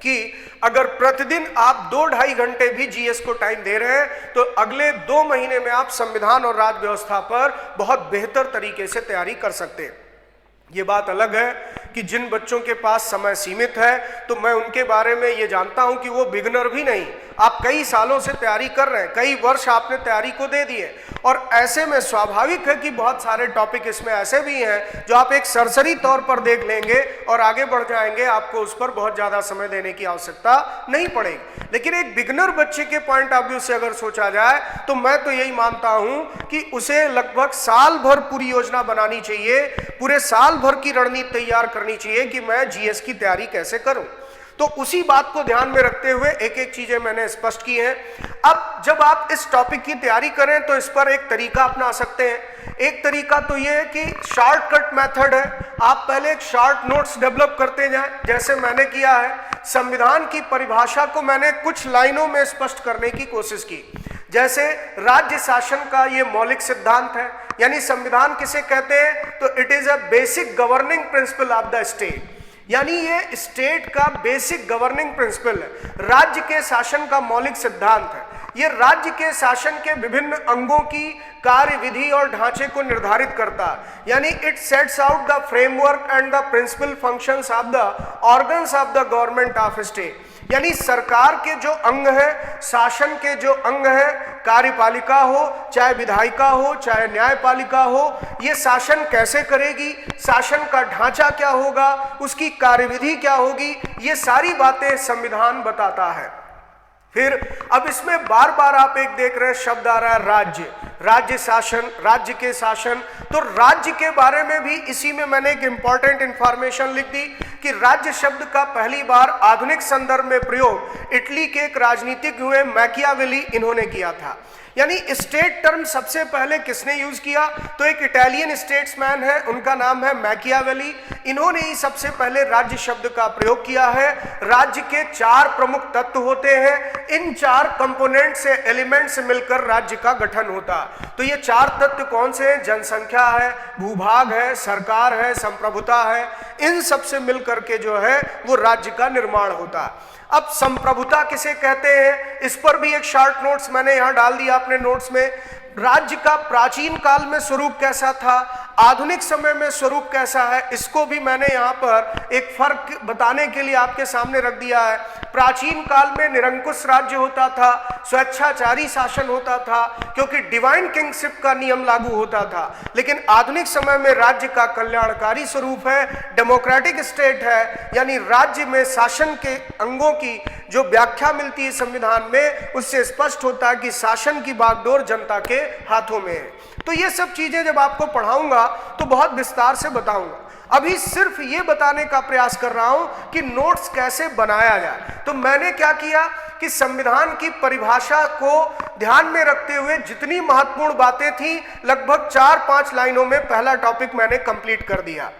A: कि अगर प्रतिदिन आप 2-2.5 घंटे भी जीएस को टाइम दे रहे हैं तो अगले 2 महीने में आप संविधान और राज व्यवस्था पर बहुत बेहतर तरीके से तैयारी कर सकते हैं। ये बात अलग है कि जिन बच्चों के पास समय सीमित है, तो मैं उनके बारे में ये जानता हूं कि वो बिगनर भी नहीं, आप कई सालों से तैयारी कर रहे हैं, कई वर्ष आपने तैयारी को दे दिए, और ऐसे में स्वाभाविक है कि बहुत सारे टॉपिक इसमें ऐसे भी हैं जो आप एक सरसरी तौर पर देख लेंगे और आगे बढ़ जाएंगे, आपको उस पर बहुत ज्यादा समय देने की आवश्यकता नहीं पड़ेगी। लेकिन एक बिगनर बच्चे के पॉइंट ऑफ व्यू से अगर सोचा जाए तो मैं तो यही मानता हूं कि उसे लगभग साल भर पूरी योजना बनानी चाहिए, पूरे साल भर की रणनीति तैयार करनी चाहिए कि मैं जीएस की तैयारी कैसे करूं। तो उसी बात को ध्यान में रखते हुए एक एक चीजें मैंने स्पष्ट की हैं। अब जब आप इस टॉपिक की तैयारी करें तो इस पर एक तरीका अपना सकते हैं। एक तरीका तो ये है कि शॉर्टकट मेथड है, आप पहले एक शॉर्ट नोट्स डेवलप करते जाएं, जैसे मैंने किया है। संविधान की परिभाषा को मैंने कुछ लाइनों में स्पष्ट करने की कोशिश की, जैसे राज्य शासन का ये मौलिक सिद्धांत है, यानी संविधान किसे कहते हैं, तो it is a basic governing principle of the state. यानी ये स्टेट का बेसिक गवर्निंग प्रिंसिपल है, राज्य के शासन का मौलिक सिद्धांत है। ये राज्य के शासन के विभिन्न अंगों की कार्यविधि और ढांचे को निर्धारित करता है। यानी it sets out the framework and the principal functions of the organs of the government of state. यानी सरकार के जो अंग है, शासन के जो अंग है, कार्यपालिका हो चाहे विधायिका हो चाहे न्यायपालिका हो, ये शासन कैसे करेगी, शासन का ढांचा क्या होगा, उसकी कार्यविधि क्या होगी, ये सारी बातें संविधान बताता है। फिर अब इसमें बार बार आप एक देख रहे हैं शब्द आ रहा है राज्य, राज्य शासन, राज्य के शासन। तो राज्य के बारे में भी इसी में मैंने एक इंपॉर्टेंट इंफॉर्मेशन लिख दी कि राज्य शब्द का पहली बार आधुनिक संदर्भ में प्रयोग इटली के एक राजनीतिक हुए मैकियावेली इन्होंने किया था। यानी स्टेट टर्म सबसे पहले किसने यूज किया, तो एक इटालियन स्टेट्समैन है, उनका नाम है मैकियावेली। इन्होंने ही सबसे पहले राज्य शब्द का प्रयोग किया है। राज्य के 4 प्रमुख तत्व होते हैं, इन 4 कंपोनेंट से, एलिमेंट से मिलकर राज्य का गठन होता। तो ये 4 तत्व कौन से हैं? जनसंख्या है, भूभाग है, सरकार है, संप्रभुता है। इन सब से मिलकर के जो है वो राज्य का निर्माण होता। अब संप्रभुता किसे कहते हैं, इस पर भी एक शॉर्ट नोट्स मैंने यहां डाल दिया अपने नोट्स में। राज्य का प्राचीन काल में स्वरूप कैसा था, आधुनिक समय में स्वरूप कैसा है, इसको भी मैंने यहाँ पर एक फर्क बताने के लिए आपके सामने रख दिया है। प्राचीन काल में निरंकुश राज्य होता था, स्वेच्छाचारी शासन होता था, क्योंकि डिवाइन किंगशिप का नियम लागू होता था। लेकिन आधुनिक समय में राज्य का कल्याणकारी स्वरूप है, डेमोक्रेटिक स्टेट है। यानी राज्य में शासन के अंगों की जो व्याख्या मिलती है संविधान में, उससे स्पष्ट होता है कि शासन की बागडोर जनता के हाथों में है। तो ये सब चीजें जब आपको पढ़ाऊंगा तो बहुत विस्तार से बताऊंगा। अभी सिर्फ ये बताने का प्रयास कर रहा हूं कि नोट्स कैसे बनाया जाए। तो मैंने क्या किया कि संविधान की परिभाषा को ध्यान में रखते हुए जितनी महत्वपूर्ण बातें थी, लगभग 4-5 लाइनों में पहला टॉपिक मैंने कंप्लीट कर दिया।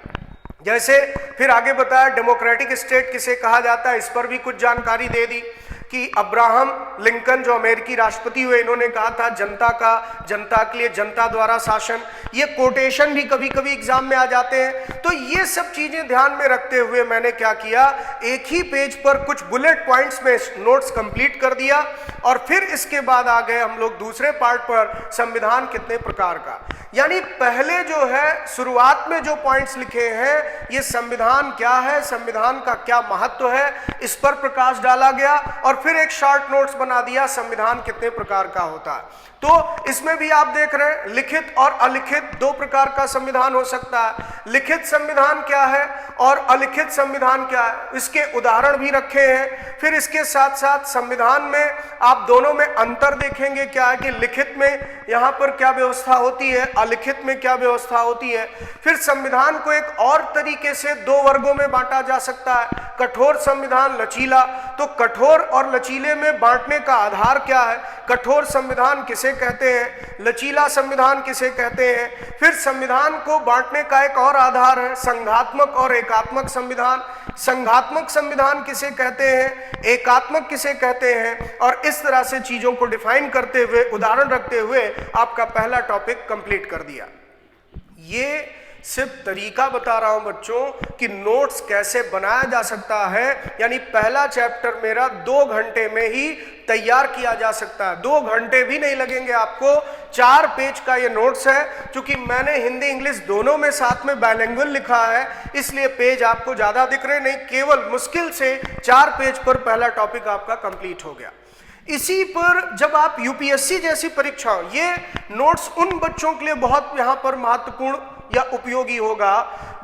A: जैसे फिर आगे बताया डेमोक्रेटिक स्टेट किसे कहा जाता है, इस पर भी कुछ जानकारी दे दी कि अब्राहम लिंकन जो अमेरिकी राष्ट्रपति हुए, इन्होंने कहा था जनता के लिए जनता द्वारा शासन। ये कोटेशन भी कभी कभी एग्जाम में आ जाते हैं। तो ये सब चीजें ध्यान में रखते हुए मैंने क्या किया, एक ही पेज पर कुछ बुलेट पॉइंट्स में नोट्स कंप्लीट कर दिया। और फिर इसके बाद आ गए हम लोग दूसरे पार्ट पर, संविधान कितने प्रकार का। यानी पहले जो है शुरुआत में जो पॉइंट्स लिखे हैं, ये संविधान क्या है, संविधान का क्या महत्व है, इस पर प्रकाश डाला गया। और फिर एक शॉर्ट नोट्स बना दिया, संविधान कितने प्रकार का होता है। तो इसमें भी आप देख रहे हैं लिखित और अलिखित 2 प्रकार का संविधान हो सकता है। लिखित संविधान क्या है और अलिखित संविधान क्या है, इसके उदाहरण भी रखे हैं। फिर इसके साथ साथ संविधान में आप दोनों में अंतर देखेंगे क्या है कि लिखित में यहाँ पर क्या व्यवस्था होती है, अलिखित में क्या व्यवस्था होती है। फिर संविधान को एक और तरीके से 2 वर्गों में बांटा जा सकता है, कठोर संविधान, लचीला। तो कठोर और लचीले में बांटने का आधार क्या है, कठोर संविधान किसे कहते हैं, लचीला संविधान किसे कहते हैं। फिर संविधान को बांटने का एक और आधार है संघात्मक और एकात्मक संविधान। संघात्मक संविधान किसे कहते हैं, एकात्मक किसे कहते हैं। और इस तरह से चीजों को डिफाइन करते हुए, उदाहरण रखते हुए आपका पहला टॉपिक कंप्लीट कर दिया। ये सिर्फ तरीका बता रहा हूं बच्चों कि नोट्स कैसे बनाया जा सकता है। यानी पहला चैप्टर मेरा 2 घंटे में ही तैयार किया जा सकता है, 2 घंटे भी नहीं लगेंगे आपको। 4 पेज का ये नोट्स है। क्योंकि मैंने हिंदी इंग्लिश दोनों में साथ में बाइलिंगुअल लिखा है, इसलिए पेज आपको ज्यादा दिख रहे नहीं, केवल मुश्किल से 4 पेज पर पहला टॉपिक आपका कंप्लीट हो गया। इसी पर जब आप यूपीएससी जैसी परीक्षाओं, ये नोट्स उन बच्चों के लिए बहुत यहाँ पर महत्वपूर्ण या उपयोगी होगा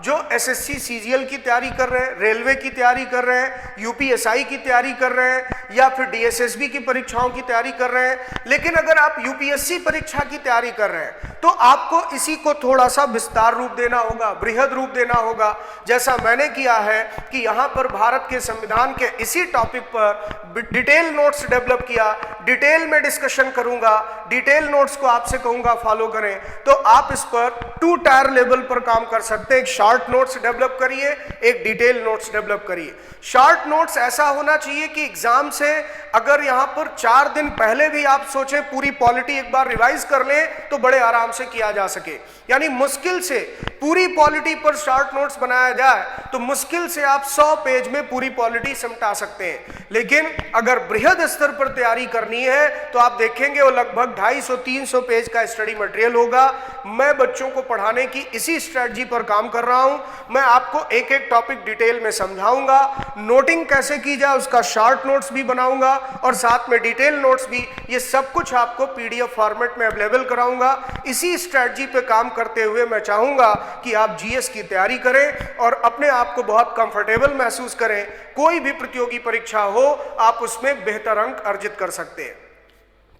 A: जो एसएससी सीजीएल की तैयारी कर रहे हैं, रेलवे की तैयारी कर रहे हैं, यूपीएसआई की तैयारी कर रहे हैं, या फिर डीएसएसबी की परीक्षाओं की तैयारी कर रहे हैं। लेकिन अगर आप यूपीएससी परीक्षा की तैयारी कर रहे हैं तो आपको इसी को थोड़ा सा विस्तार रूप देना होगा, बृहद रूप देना होगा, जैसा मैंने किया है कि यहाँ पर भारत के संविधान के इसी टॉपिक पर डिटेल नोट्स डेवलप किया। डिटेल में डिस्कशन करूंगा, डिटेल नोट्स को आपसे कहूंगा फॉलो करें। तो आप इस पर 2 टायर लेवल पर काम कर सकते हैं। एक शॉर्ट नोट्स डेवलप करिए, एक डिटेल नोट्स डेवलप करिए। शॉर्ट नोट्स ऐसा होना चाहिए कि एग्जाम से अगर यहां पर 4 दिन पहले भी आप सोचें पूरी पॉलिटी एक बार रिवाइज कर लें तो बड़े आराम से किया जा सके। यानी मुश्किल से पूरी पॉलिटी पर शॉर्ट नोट्स बनाया जाए तो मुश्किल से आप 100 पेज में पूरी पॉलिटी समटा सकते हैं। लेकिन अगर बृहद स्तर पर तैयारी करनी है तो आप देखेंगे वो लगभग 250-300 पेज का स्टडी मटेरियल होगा। मैं बच्चों को पढ़ाने की इसी स्ट्रेटजी पर काम कर रहा हूं। मैं आपको एक एक टॉपिक डिटेल में समझाऊंगा, नोटिंग कैसे की जाए उसका शॉर्ट नोट्स भी बनाऊंगा और साथ में डिटेल नोट्स भी। ये सब कुछ आपको पीडीएफ फॉर्मेट में अवेलेबल कराऊंगा। इसी स्ट्रेटजी पे काम करते हुए मैं चाहूंगा कि आप जीएस की तैयारी करें और अपने आप को बहुत कंफर्टेबल महसूस करें। कोई भी प्रतियोगी परीक्षा हो आप उसमें बेहतर अंक अर्जित कर सकते हैं।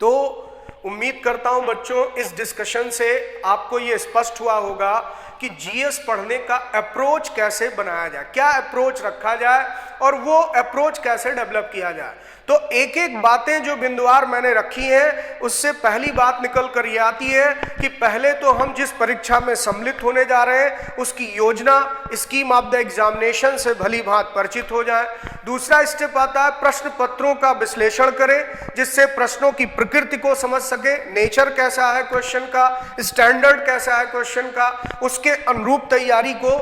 A: तो उम्मीद करता हूं बच्चों इस डिस्कशन से आपको यह स्पष्ट हुआ होगा कि जीएस पढ़ने का अप्रोच कैसे बनाया जाए, क्या अप्रोच रखा जाए और वो अप्रोच कैसे डेवलप किया जाए। तो एक एक बातें जो बिंदुवार मैंने रखी हैं उससे पहली बात निकल कर ये आती है कि पहले तो हम जिस परीक्षा में सम्मिलित होने जा रहे हैं उसकी योजना, स्कीम ऑफ द एग्जामिनेशन से भली भांति परिचित हो जाए। दूसरा स्टेप आता है प्रश्न पत्रों का विश्लेषण करें जिससे प्रश्नों की प्रकृति को समझ सके, नेचर कैसा है क्वेश्चन का, स्टैंडर्ड कैसा है क्वेश्चन का, उसके अनुरूप तैयारी को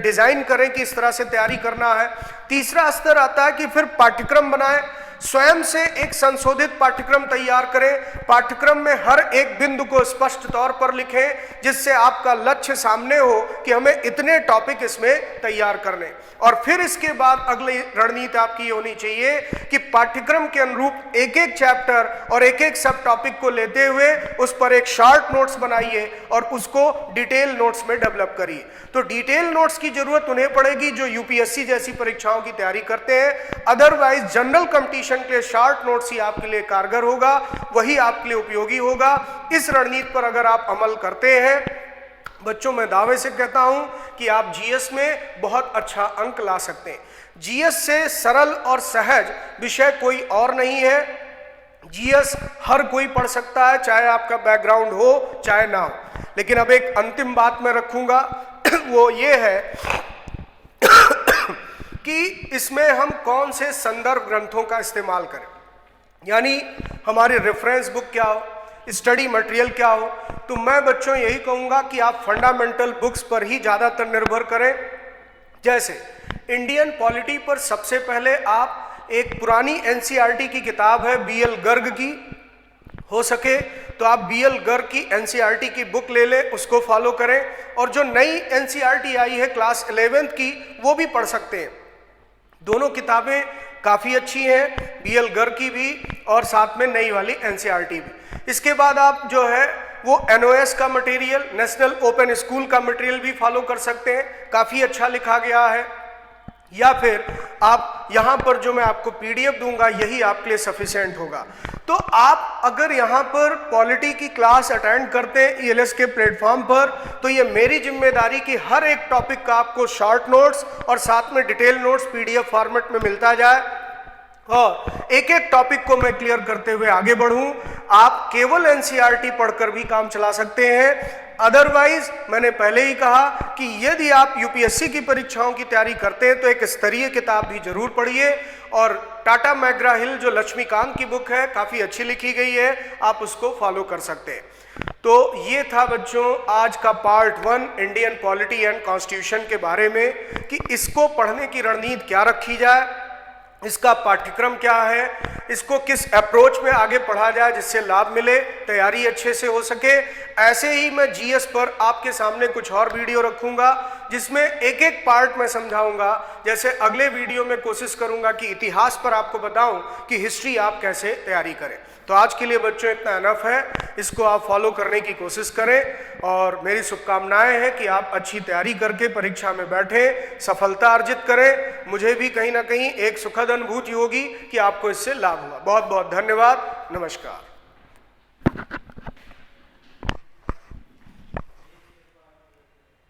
A: डिजाइन करें कि इस तरह से तैयारी करना है। तीसरा स्तर आता है कि फिर पाठ्यक्रम बनाएं, स्वयं से एक संशोधित पाठ्यक्रम तैयार करें। पाठ्यक्रम में हर एक बिंदु को स्पष्ट तौर पर लिखें जिससे आपका लक्ष्य सामने हो कि हमें इतने टॉपिक इसमें तैयार करने। और फिर इसके बाद अगली रणनीति आपकी होनी चाहिए कि पाठ्यक्रम के अनुरूप एक एक चैप्टर और एक एक सब टॉपिक को लेते हुए उस पर एक शॉर्ट नोट्स बनाइए और उसको डिटेल नोट्स में डेवलप करिए। तो डिटेल नोट्स की जरूरत उन्हें पड़ेगी जो यूपीएससी जैसी परीक्षाओं की तैयारी करते हैं। अदरवाइज जनरल कंपटीशन के लिए शॉर्ट नोट्स ही आपके लिए कारगर होगा, वही आपके लिए उपयोगी होगा। इस रणनीति पर अगर आप अमल करते हैं बच्चों, मैं दावे से कहता हूं कि आप जीएस में बहुत अच्छा अंक ला सकते हैं। जीएस से सरल और सहज विषय कोई और नहीं है। जीएस हर कोई पढ़ सकता है, चाहे आपका बैकग्राउंड हो चाहे ना हो। लेकिन अब एक अंतिम बात मैं रखूंगा वो ये है कि इसमें हम कौन से संदर्भ ग्रंथों का इस्तेमाल करें, यानी हमारी रेफरेंस बुक क्या हो, स्टडी मटेरियल क्या हो। तो मैं बच्चों यही कहूंगा कि आप फंडामेंटल बुक्स पर ही ज्यादातर निर्भर करें। जैसे इंडियन पॉलिटी पर सबसे पहले आप एक पुरानी एनसीईआरटी की किताब है बीएल गर्ग की, हो सके तो आप बीएल गर्ग की एनसीईआरटी की बुक ले लें, उसको फॉलो करें। और जो नई एनसीईआरटी आई है क्लास 11th की वो भी पढ़ सकते हैं। दोनों किताबें काफ़ी अच्छी हैं, बीएल गर्ग की भी और साथ में नई वाली एनसीईआरटी भी। इसके बाद आप जो है वो एनओएस का मटेरियल, नेशनल ओपन स्कूल का मटेरियल भी फॉलो कर सकते हैं, काफ़ी अच्छा लिखा गया है। या फिर आप यहाँ पर जो मैं आपको पीडीएफ दूंगा यही आपके लिए सफिशिएंट होगा। तो आप अगर यहाँ पर पॉलिटी की क्लास अटेंड करते हैं ईएलएस के प्लेटफॉर्म पर तो ये मेरी जिम्मेदारी कि हर एक टॉपिक का आपको शॉर्ट नोट्स और साथ में डिटेल नोट्स पीडीएफ फॉर्मेट में मिलता जाए और एक एक टॉपिक को मैं क्लियर करते हुए आगे बढ़ूं। आप केवल एनसीईआरटी पढ़कर भी काम चला सकते हैं। अदरवाइज मैंने पहले ही कहा कि यदि आप यूपीएससी की परीक्षाओं की तैयारी करते हैं तो एक स्तरीय किताब भी जरूर पढ़िए। और टाटा मैग्रा हिल जो लक्ष्मीकांत की बुक है काफ़ी अच्छी लिखी गई है, आप उसको फॉलो कर सकते हैं। तो ये था बच्चों आज का part 1 Indian polity and constitution के बारे में कि इसको पढ़ने की रणनीति क्या रखी जाए, इसका पाठ्यक्रम क्या है, इसको किस अप्रोच में आगे पढ़ा जाए जिससे लाभ मिले, तैयारी अच्छे से हो सके। ऐसे ही मैं जीएस पर आपके सामने कुछ और वीडियो रखूंगा जिसमें एक एक पार्ट मैं समझाऊंगा। जैसे अगले वीडियो में कोशिश करूंगा कि इतिहास पर आपको बताऊं कि हिस्ट्री आप कैसे तैयारी करें। तो आज के लिए बच्चों इतना एनफ है, इसको आप फॉलो करने की कोशिश करें और मेरी शुभकामनाएं हैं कि आप अच्छी तैयारी करके परीक्षा में बैठें, सफलता अर्जित करें। मुझे भी कहीं ना कहीं एक सुखद अनुभूति होगी कि आपको इससे लाभ हुआ। बहुत बहुत धन्यवाद, नमस्कार।